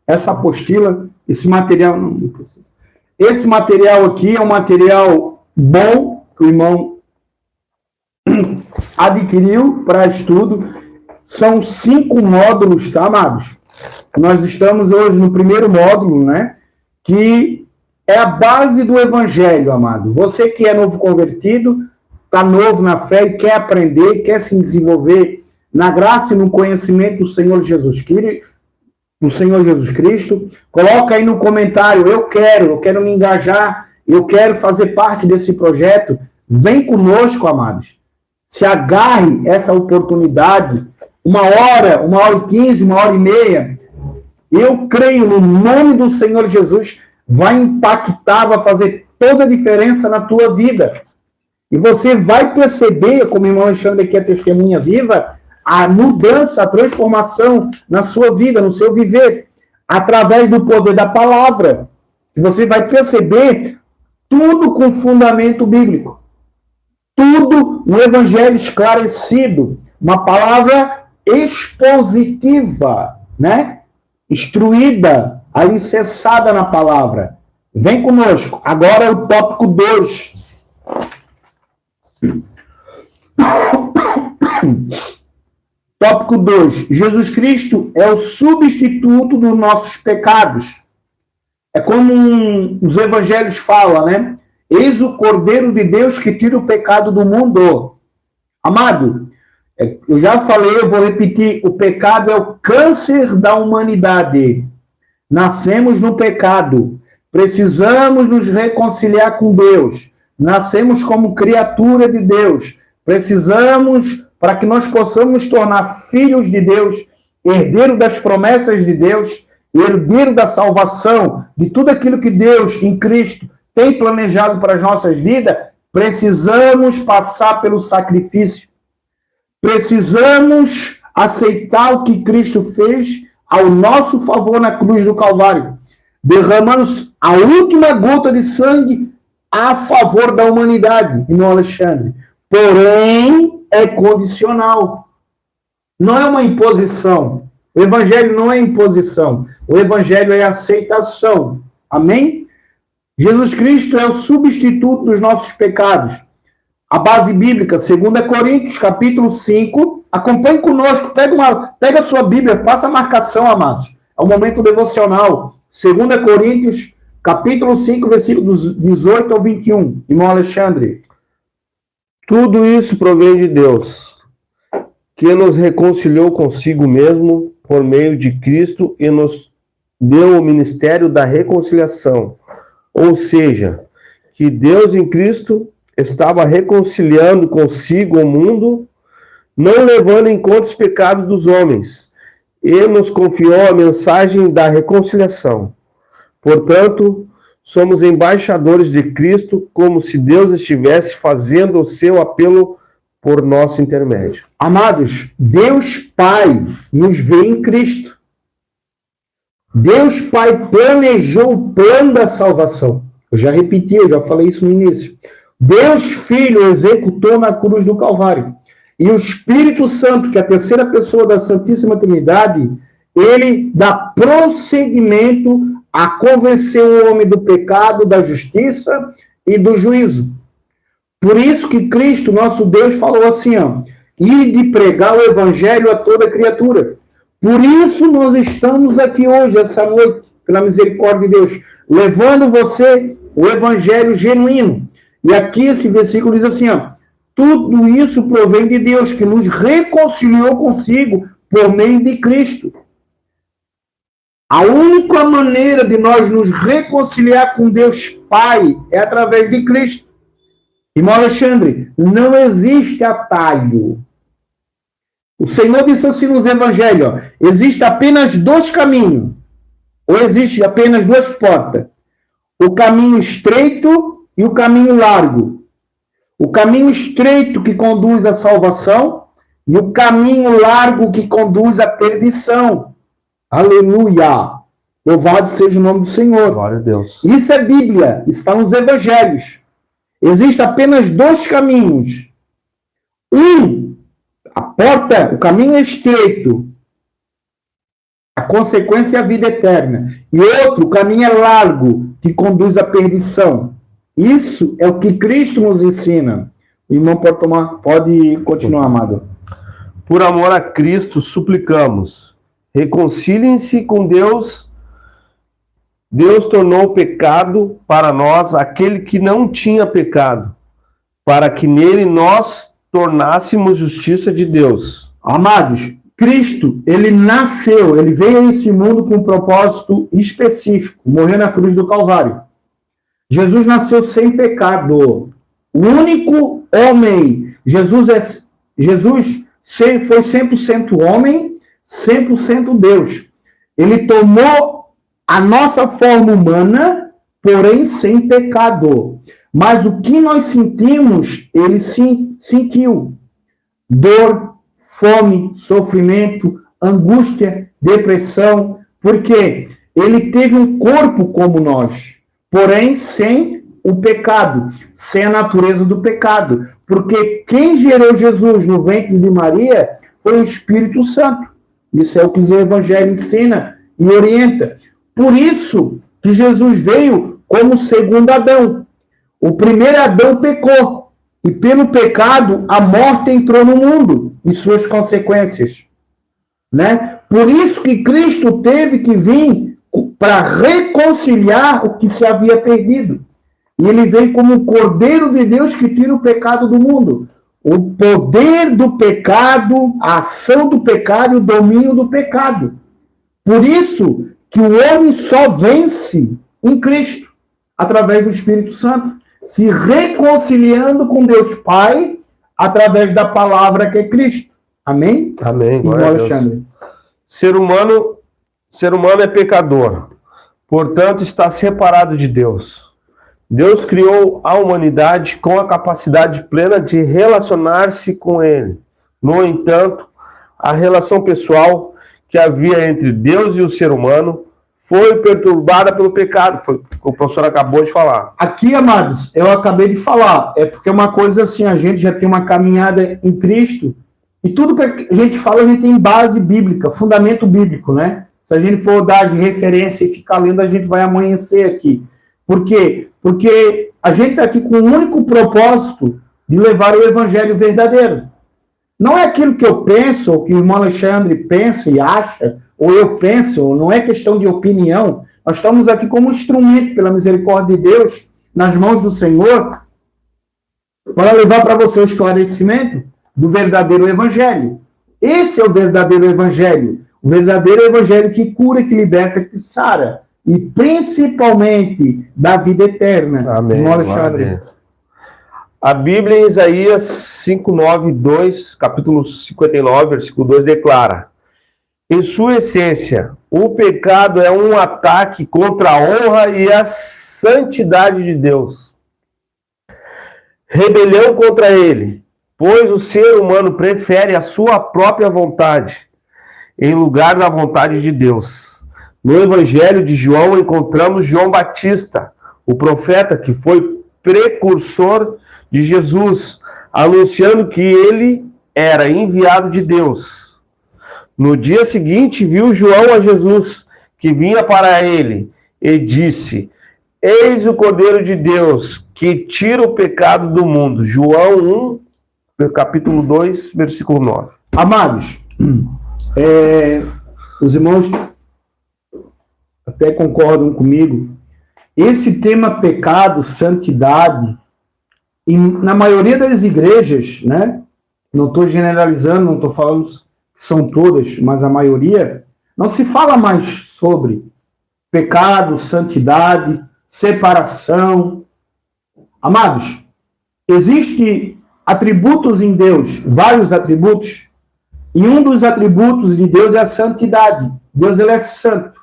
essa apostila, esse material. Não precisa. Esse material aqui é um material bom que o irmão adquiriu para estudo. São 5 módulos, tá, amados? Nós estamos hoje no primeiro módulo, né, que é a base do evangelho, amado. Você que é novo convertido, está novo na fé e quer aprender, quer se desenvolver na graça e no conhecimento do Senhor Jesus Cristo, coloca aí no comentário, eu quero me engajar, eu quero fazer parte desse projeto. Vem conosco, amados. Se agarre essa oportunidade, 1 hora, 1h15, 1h30. Eu creio no nome do Senhor Jesus, vai impactar, vai fazer toda a diferença na tua vida. E você vai perceber, como o irmão Alexandre aqui é testemunha viva, a mudança, a transformação na sua vida, no seu viver, através do poder da palavra. Você vai perceber tudo com fundamento bíblico. Tudo no evangelho esclarecido. Uma palavra expositiva, né? Instruída, alicerçada na palavra. Vem conosco. Agora é o tópico 2. Tópico 2. Jesus Cristo é o substituto dos nossos pecados. É como os evangelhos falam, né? Eis o Cordeiro de Deus que tira o pecado do mundo. Amado, eu já falei, eu vou repetir, o pecado é o câncer da humanidade. Nascemos no pecado. Precisamos nos reconciliar com Deus. Nascemos como criatura de Deus. Precisamos, para que nós possamos nos tornar filhos de Deus, herdeiro das promessas de Deus, herdeiro da salvação, de tudo aquilo que Deus, em Cristo, tem planejado para as nossas vidas, precisamos passar pelo sacrifício. Precisamos aceitar o que Cristo fez ao nosso favor na cruz do Calvário, derramando a última gota de sangue a favor da humanidade, irmão Alexandre. Porém, é condicional. Não é uma imposição. O evangelho não é imposição. O evangelho é aceitação. Amém? Jesus Cristo é o substituto dos nossos pecados. A base bíblica, 2 Coríntios, capítulo 5. Acompanhe conosco. Pega a sua Bíblia, faça a marcação, amados. É um momento devocional. 2 Coríntios, capítulo 5, versículos 18 ao 21. Irmão Alexandre. Tudo isso provém de Deus, que nos reconciliou consigo mesmo por meio de Cristo e nos deu o ministério da reconciliação. Ou seja, que Deus em Cristo estava reconciliando consigo o mundo, não levando em conta os pecados dos homens, e nos confiou a mensagem da reconciliação. Portanto, somos embaixadores de Cristo, como se Deus estivesse fazendo o seu apelo por nosso intermédio. Amados, Deus Pai nos vê em Cristo. Deus Pai planejou o plano da salvação. Eu já repeti, eu já falei isso no início. Deus Filho executou na cruz do Calvário. E o Espírito Santo, que é a terceira pessoa da Santíssima Trindade, ele dá prosseguimento a convencer o homem do pecado, da justiça e do juízo. Por isso que Cristo, nosso Deus, falou assim, ó, e de pregar o evangelho a toda criatura. Por isso nós estamos aqui hoje, essa noite, pela misericórdia de Deus, levando você o evangelho genuíno. E aqui esse versículo diz assim, ó, tudo isso provém de Deus, que nos reconciliou consigo por meio de Cristo. A única maneira de nós nos reconciliar com Deus Pai é através de Cristo. Irmão Alexandre, não existe atalho. O Senhor disse assim nos evangelhos, ó, existe apenas 2 caminhos, ou existe apenas 2 portas. O caminho estreito e o caminho largo. O caminho estreito que conduz à salvação e o caminho largo que conduz à perdição. Aleluia! Louvado seja o nome do Senhor. Glória a Deus. Isso é Bíblia, está nos evangelhos. Existem apenas 2 caminhos. A porta, o caminho é estreito. A consequência é a vida eterna. E outro, o caminho é largo, que conduz à perdição. Isso é o que Cristo nos ensina. O irmão pode continuar, amado. Por amor a Cristo, suplicamos, reconciliem-se com Deus. Deus tornou pecado para nós aquele que não tinha pecado, para que nele nós tornássemos justiça de Deus. Amados, Cristo, ele nasceu, ele veio a esse mundo com um propósito específico, morrer na cruz do Calvário. Jesus nasceu sem pecado. O único homem, Jesus foi 100% homem, 100% Deus. Ele tomou a nossa forma humana porém sem pecado. Mas o que nós sentimos, ele sentiu. Dor, fome, sofrimento, angústia, depressão. Porque ele teve um corpo como nós, porém sem o pecado, sem a natureza do pecado. Porque quem gerou Jesus no ventre de Maria foi o Espírito Santo. Isso é o que o Evangelho ensina e orienta. Por isso que Jesus veio como o segundo Adão. O primeiro Adão pecou. E pelo pecado, a morte entrou no mundo e suas consequências. Né? Por isso que Cristo teve que vir para reconciliar o que se havia perdido. E ele veio como o Cordeiro de Deus que tira o pecado do mundo. O poder do pecado, a ação do pecado e o domínio do pecado. Por isso que o homem só vence em Cristo, através do Espírito Santo, se reconciliando com Deus Pai, através da palavra que é Cristo. Amém? Amém. Glória a Deus. Ser humano é pecador, portanto está separado de Deus. Deus criou a humanidade com a capacidade plena de relacionar-se com Ele. No entanto, a relação pessoal que havia entre Deus e o ser humano foi perturbada pelo pecado, que foi o que o professor acabou de falar. Aqui, amados, eu acabei de falar, é porque uma coisa assim, a gente já tem uma caminhada em Cristo, e tudo que a gente fala, a gente tem base bíblica, fundamento bíblico, né? Se a gente for dar de referência e ficar lendo, a gente vai amanhecer aqui. Por quê? Porque a gente está aqui com o único propósito de levar o evangelho verdadeiro. Não é aquilo que eu penso, ou que o irmão Alexandre pensa e acha, ou eu penso, não é questão de opinião. Nós estamos aqui como instrumento, pela misericórdia de Deus, nas mãos do Senhor, para levar para você o esclarecimento do verdadeiro evangelho. Esse é o verdadeiro evangelho que cura, que liberta, que sara. E principalmente da vida eterna. Amém. A Bíblia em Isaías 5:9-2, capítulo 59, versículo 2, declara: em sua essência, o pecado é um ataque contra a honra e a santidade de Deus. Rebelião contra ele, pois o ser humano prefere a sua própria vontade em lugar da vontade de Deus. No Evangelho de João encontramos João Batista, o profeta que foi precursor de Jesus, anunciando que ele era enviado de Deus. No dia seguinte, viu João a Jesus, que vinha para ele, e disse: eis o Cordeiro de Deus, que tira o pecado do mundo. João 1, capítulo 2, versículo 9. Amados, os irmãos até concordam comigo. Esse tema pecado, santidade, e na maioria das igrejas, né? Não estou generalizando, não estou falando que são todas, mas a maioria, não se fala mais sobre pecado, santidade, separação. Amados, existem atributos em Deus, vários atributos, e um dos atributos de Deus é a santidade. Deus, ele é santo.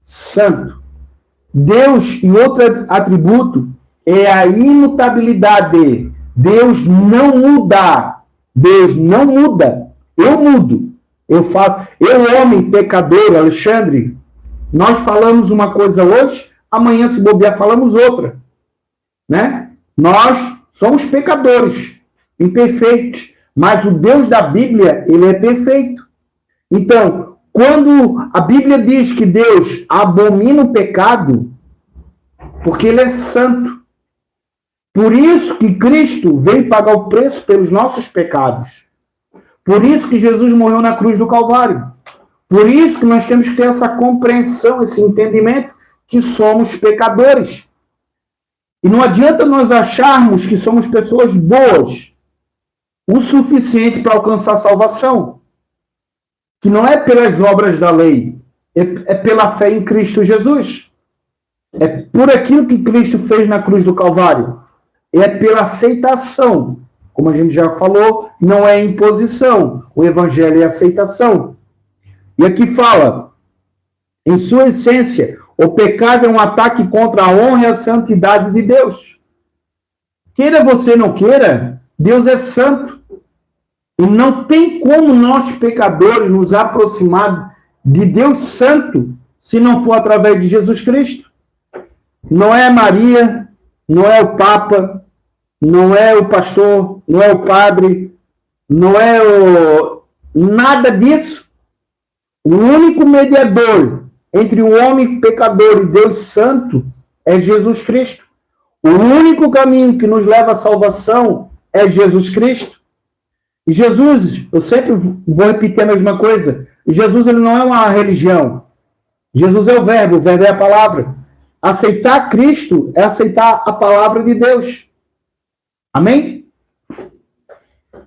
Santo. Deus, e outro atributo, é a imutabilidade. Deus não muda. Deus não muda. Eu mudo. Eu falo, eu, homem pecador, Alexandre, nós falamos uma coisa hoje, amanhã, se bobear, falamos outra. Né? Nós somos pecadores, imperfeitos, mas o Deus da Bíblia, ele é perfeito. Então, quando a Bíblia diz que Deus abomina o pecado, porque ele é santo. Por isso que Cristo veio pagar o preço pelos nossos pecados. Por isso que Jesus morreu na cruz do Calvário. Por isso que nós temos que ter essa compreensão, esse entendimento que somos pecadores. E não adianta nós acharmos que somos pessoas boas o suficiente para alcançar a salvação. Que não é pelas obras da lei, é pela fé em Cristo Jesus. É por aquilo que Cristo fez na cruz do Calvário. É pela aceitação. Como a gente já falou, não é imposição. O evangelho é aceitação. E aqui fala, em sua essência, O pecado é um ataque contra a honra e a santidade de Deus. Queira você não queira, Deus é santo. E não tem como nós, pecadores, nos aproximar de Deus santo se não for através de Jesus Cristo. Não é Maria, não é o Papa, não é o pastor, não é o padre, não é nada disso. O único mediador entre o homem pecador e Deus santo é Jesus Cristo. O único caminho que nos leva à salvação é Jesus Cristo. E Jesus, eu sempre vou repetir a mesma coisa, Jesus ele não é uma religião. Jesus é o verbo é a palavra. Aceitar Cristo é aceitar a palavra de Deus. Amém?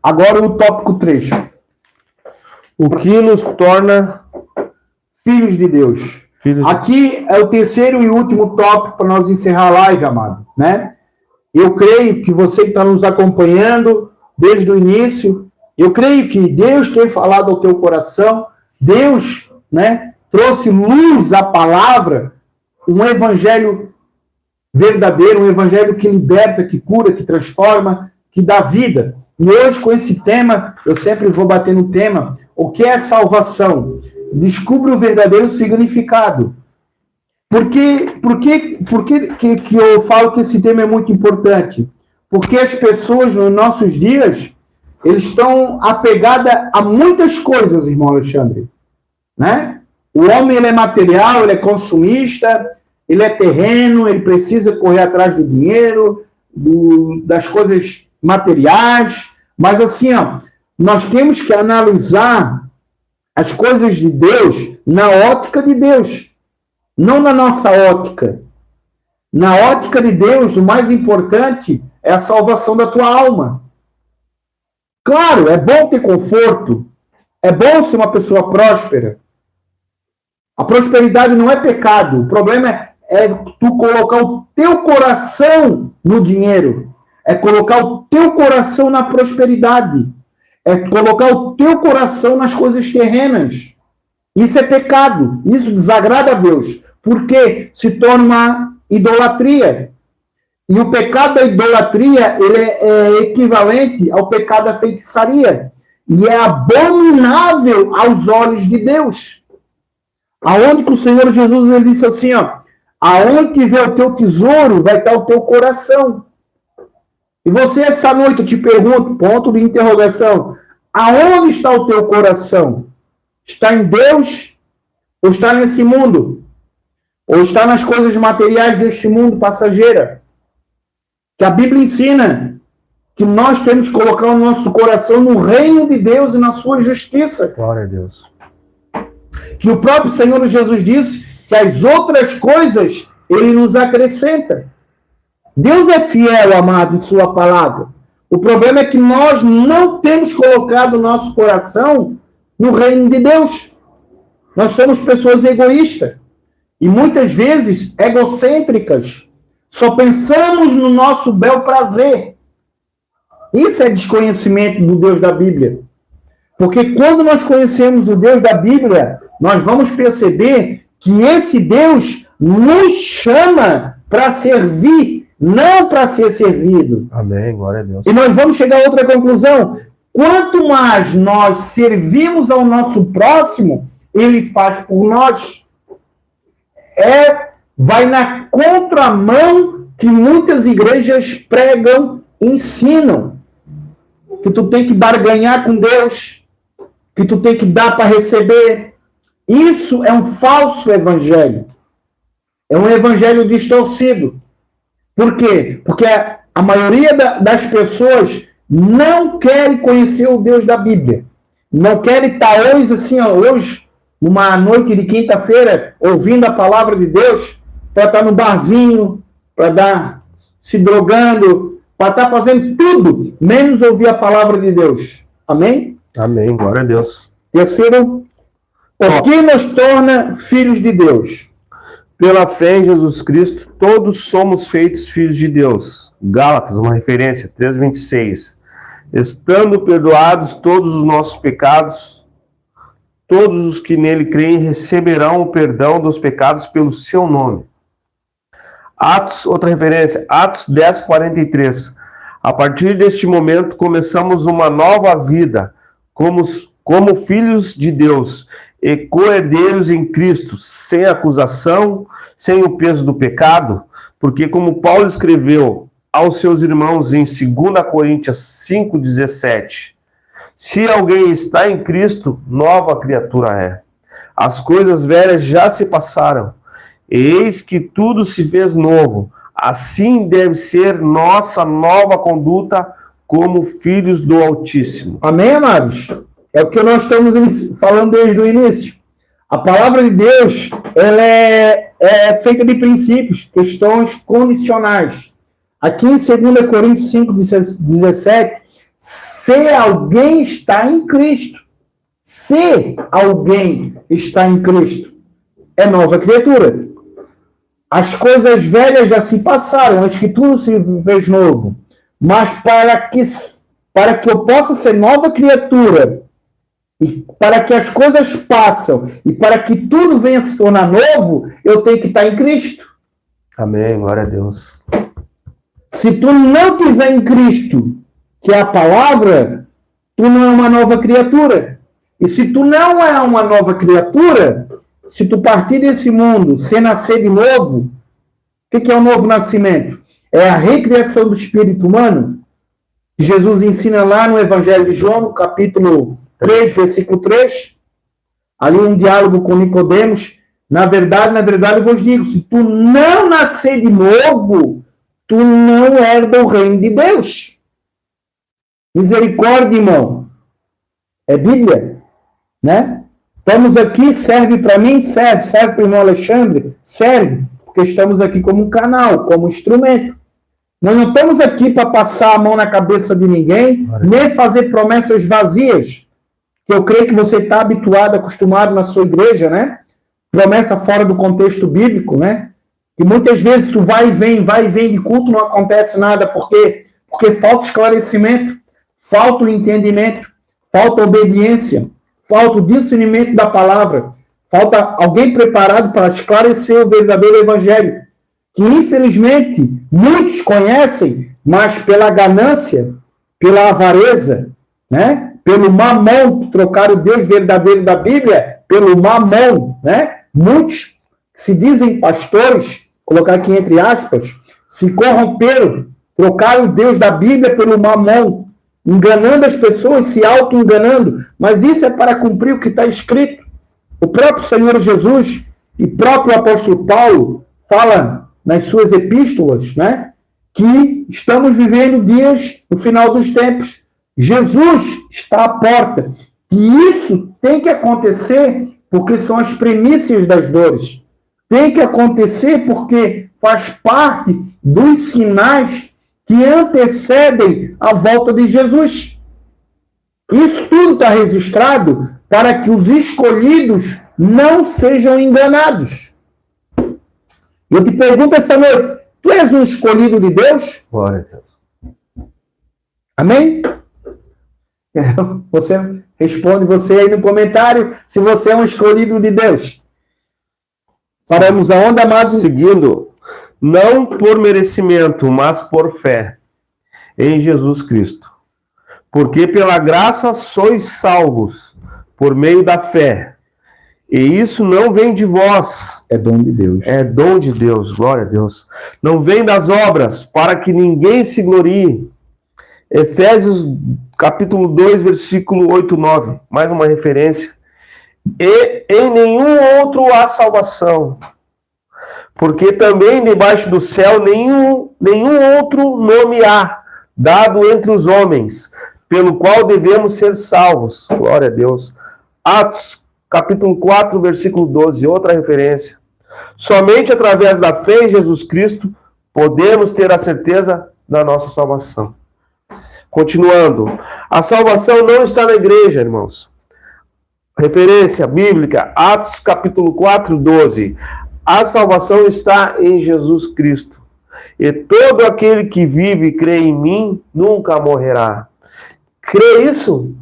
Agora o tópico 3. O que nos torna filhos de Deus. Aqui é o terceiro e último tópico para nós encerrar a live, amado. Né? Eu creio que você que está nos acompanhando desde o início, eu creio que Deus tem falado ao teu coração, Deus, né, trouxe luz à palavra, um evangelho verdadeiro, um evangelho que liberta, que cura, que transforma, que dá vida. E hoje, com esse tema, eu sempre vou bater no tema, o que é salvação? Descubra o verdadeiro significado. Por que eu falo que esse tema é muito importante? Porque as pessoas, nos nossos dias, eles estão apegadas a muitas coisas, irmão Alexandre. Né? O homem ele é material, ele é consumista, ele é terreno, ele precisa correr atrás do dinheiro, das coisas materiais. Mas assim, ó, nós temos que analisar as coisas de Deus na ótica de Deus, não na nossa ótica. Na ótica de Deus, o mais importante é a salvação da tua alma. Claro, é bom ter conforto, é bom ser uma pessoa próspera. A prosperidade não é pecado, o problema é tu colocar o teu coração no dinheiro, é colocar o teu coração na prosperidade, é colocar o teu coração nas coisas terrenas. Isso é pecado, isso desagrada a Deus, porque se torna uma idolatria. E o pecado da idolatria ele é equivalente ao pecado da feitiçaria. E é abominável aos olhos de Deus. Aonde que o Senhor Jesus ele disse assim, ó, aonde tiver o teu tesouro, vai estar o teu coração. E você, essa noite, eu te pergunto, ponto de interrogação, aonde está o teu coração? Está em Deus? Ou está nesse mundo? Ou está nas coisas materiais deste mundo passageira? Que a Bíblia ensina que nós temos que colocar o nosso coração no reino de Deus e na sua justiça. Glória a Deus. Que o próprio Senhor Jesus disse que as outras coisas Ele nos acrescenta. Deus é fiel, amado, em sua palavra. O problema é que nós não temos colocado o nosso coração no reino de Deus. Nós somos pessoas egoístas. E muitas vezes egocêntricas. Só pensamos no nosso bel prazer. Isso é desconhecimento do Deus da Bíblia. Porque quando nós conhecemos o Deus da Bíblia, nós vamos perceber que esse Deus nos chama para servir, não para ser servido. Amém, glória a Deus. E nós vamos chegar a outra conclusão. Quanto mais nós servimos ao nosso próximo, ele faz por nós. Vai na contramão que muitas igrejas pregam e ensinam. Que tu tem que barganhar com Deus, que tu tem que dar para receber. Isso é um falso evangelho. É um evangelho distorcido. Por quê? Porque a maioria das pessoas não querem conhecer o Deus da Bíblia. Não querem estar hoje, assim, hoje, uma noite de quinta-feira, ouvindo a palavra de Deus, para estar no barzinho, para estar se drogando, para estar fazendo tudo, menos ouvir a palavra de Deus. Amém? Amém, glória a Deus. Terceiro, o que nos torna filhos de Deus? Pela fé em Jesus Cristo, todos somos feitos filhos de Deus. Gálatas, uma referência, 3:26. Estando perdoados todos os nossos pecados, todos os que nele creem receberão o perdão dos pecados pelo seu nome. Atos, outra referência, Atos 10, 43. A partir deste momento começamos uma nova vida, como filhos de Deus e co-herdeiros em Cristo, sem acusação, sem o peso do pecado, porque como Paulo escreveu aos seus irmãos em 2 Coríntios 5,17, se alguém está em Cristo, nova criatura é. As coisas velhas já se passaram, e eis que tudo se fez novo. Assim deve ser nossa nova conduta como filhos do Altíssimo. Amém, amados? É o que nós estamos falando desde o início. A palavra de Deus, ela é feita de princípios, questões condicionais. Aqui em 2 Coríntios 5,17, se alguém está em Cristo, é nova criatura. As coisas velhas já se passaram, acho que tudo se fez novo. Mas para que eu possa ser nova criatura, e para que as coisas passem, e para que tudo venha se tornar novo, eu tenho que estar em Cristo. Amém, glória a Deus. Se tu não estiver em Cristo, que é a palavra, tu não é uma nova criatura. E se tu não é uma nova criatura, se tu partir desse mundo sem nascer de novo, o que é o novo nascimento? É a recriação do espírito humano. Jesus ensina lá no Evangelho de João, no capítulo 3, versículo 3, ali um diálogo com Nicodemos. Na verdade, eu vos digo, se tu não nascer de novo, tu não herda o reino de Deus. Misericórdia, irmão. É Bíblia, né? Estamos aqui, serve para mim? Serve para o irmão Alexandre? Serve, porque estamos aqui como um canal, como instrumento. Nós não estamos aqui para passar a mão na cabeça de ninguém, nem fazer promessas vazias, que eu creio que você está habituado, acostumado na sua igreja, né? Promessa fora do contexto bíblico, né? E muitas vezes tu vai e vem de culto, não acontece nada, porque falta esclarecimento, falta o entendimento, falta obediência, falta o discernimento da palavra, falta alguém preparado para esclarecer o verdadeiro evangelho, que infelizmente muitos conhecem, mas pela ganância, pela avareza, né? Pelo mamão, trocar o Deus verdadeiro da Bíblia pelo mamão, né? Muitos que se dizem pastores, colocar aqui entre aspas, se corromperam, trocaram o Deus da Bíblia pelo mamão, enganando as pessoas, se auto-enganando, mas isso é para cumprir o que está escrito. O próprio Senhor Jesus e próprio apóstolo Paulo fala nas suas epístolas, né, que estamos vivendo dias no final dos tempos. Jesus está à porta. E isso tem que acontecer porque são as primícias das dores. Tem que acontecer porque faz parte dos sinais que antecedem a volta de Jesus. Isso tudo está registrado para que os escolhidos não sejam enganados. Eu te pergunto essa noite, tu és um escolhido de Deus? Glória a Deus. Amém? Você responde você aí no comentário se você é um escolhido de Deus. Paramos aonde, amado? Seguindo, não por merecimento, mas por fé em Jesus Cristo. Porque pela graça sois salvos, por meio da fé. E isso não vem de vós. É dom de Deus. É dom de Deus, glória a Deus. Não vem das obras, para que ninguém se glorie. Efésios capítulo 2, versículo 8, 9. Mais uma referência. E em nenhum outro há salvação. Porque também debaixo do céu nenhum outro nome há, dado entre os homens, pelo qual devemos ser salvos. Glória a Deus. Atos capítulo 4, versículo 12, outra referência. Somente através da fé em Jesus Cristo podemos ter a certeza da nossa salvação. Continuando, a salvação não está na igreja, irmãos. Referência bíblica, Atos capítulo 4, 12. A salvação está em Jesus Cristo. E todo aquele que vive e crê em mim nunca morrerá. Crê isso?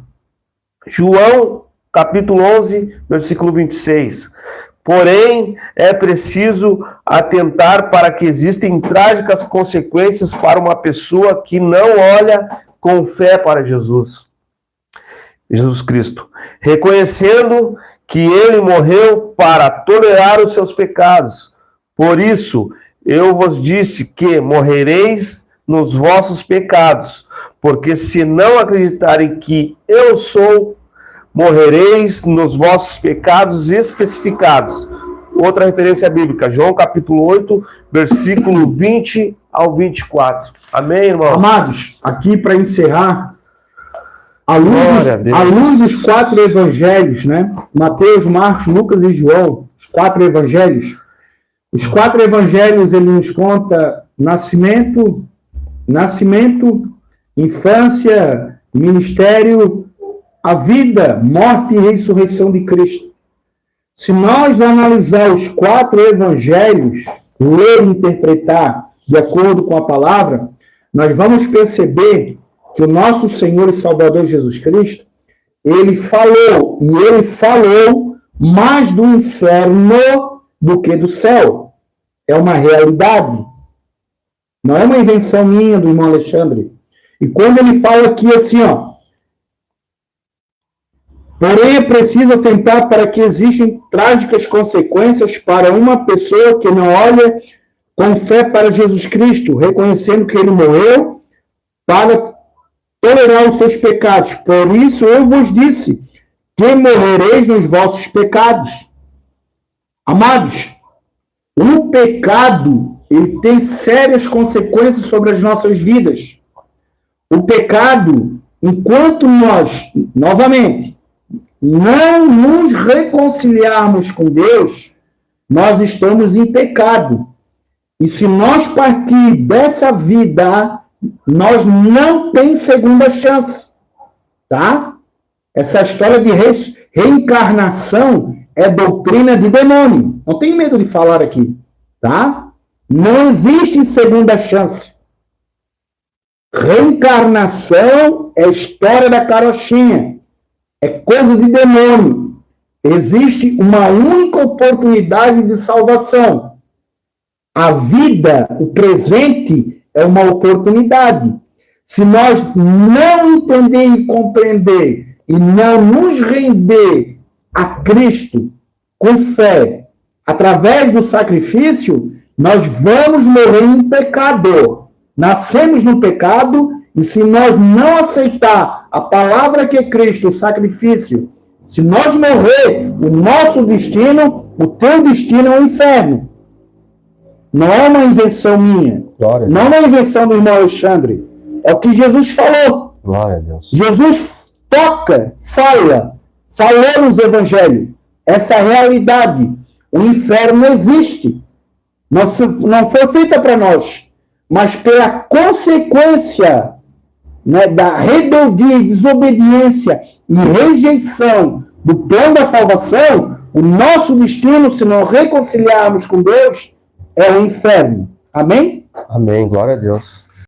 João capítulo 11, versículo 26. Porém, é preciso atentar para que existem trágicas consequências para uma pessoa que não olha com fé para Jesus Cristo, reconhecendo que ele morreu para tolerar os seus pecados. Por isso, eu vos disse que morrereis nos vossos pecados, porque se não acreditarem que eu sou, morrereis nos vossos pecados especificados. Outra referência bíblica, João capítulo 8, versículo 20 ao 24. Amém, irmão? Amados, aqui para encerrar, à luz dos 4 evangelhos, né? Mateus, Marcos, Lucas e João, os 4 evangelhos. Os 4 evangelhos, ele nos conta nascimento, infância, ministério, a vida, morte e ressurreição de Cristo. Se nós analisar os 4 evangelhos, ler e interpretar de acordo com a palavra, nós vamos perceber que o nosso Senhor e Salvador Jesus Cristo, ele falou mais do inferno do que do céu. É uma realidade. Não é uma invenção minha, do irmão Alexandre. E quando ele fala aqui assim, porém é preciso atentar para que existem trágicas consequências para uma pessoa que não olha com fé para Jesus Cristo, reconhecendo que ele morreu para tolerar os seus pecados. Por isso eu vos disse que morrereis nos vossos pecados. Amados, o pecado, ele tem sérias consequências sobre as nossas vidas. O pecado, enquanto nós, novamente, não nos reconciliarmos com Deus, nós estamos em pecado. E se nós partir dessa vida, nós não temos segunda chance, tá? Essa história de reencarnação é doutrina de demônio. Não tenho medo de falar aqui, tá? Não existe segunda chance. Reencarnação é história da carochinha. É coisa de demônio. Existe uma única oportunidade de salvação. A vida, o presente, é uma oportunidade. Se nós não entender e compreender e não nos render a Cristo com fé, através do sacrifício, nós vamos morrer em pecado. Nascemos no pecado e se nós não aceitar a palavra que é Cristo, o sacrifício, se nós morrer, o nosso destino, o teu destino é o inferno. Não é uma invenção minha. Glória não é uma invenção do irmão Alexandre. É o que Jesus falou. Glória a Deus. Jesus falou nos evangelhos. Essa realidade. O inferno não existe. Não foi feita para nós. Mas pela consequência, né, da rebeldia, desobediência e rejeição do plano da salvação, o nosso destino, se não reconciliarmos com Deus, é o inferno. Amém? Amém. Glória a Deus.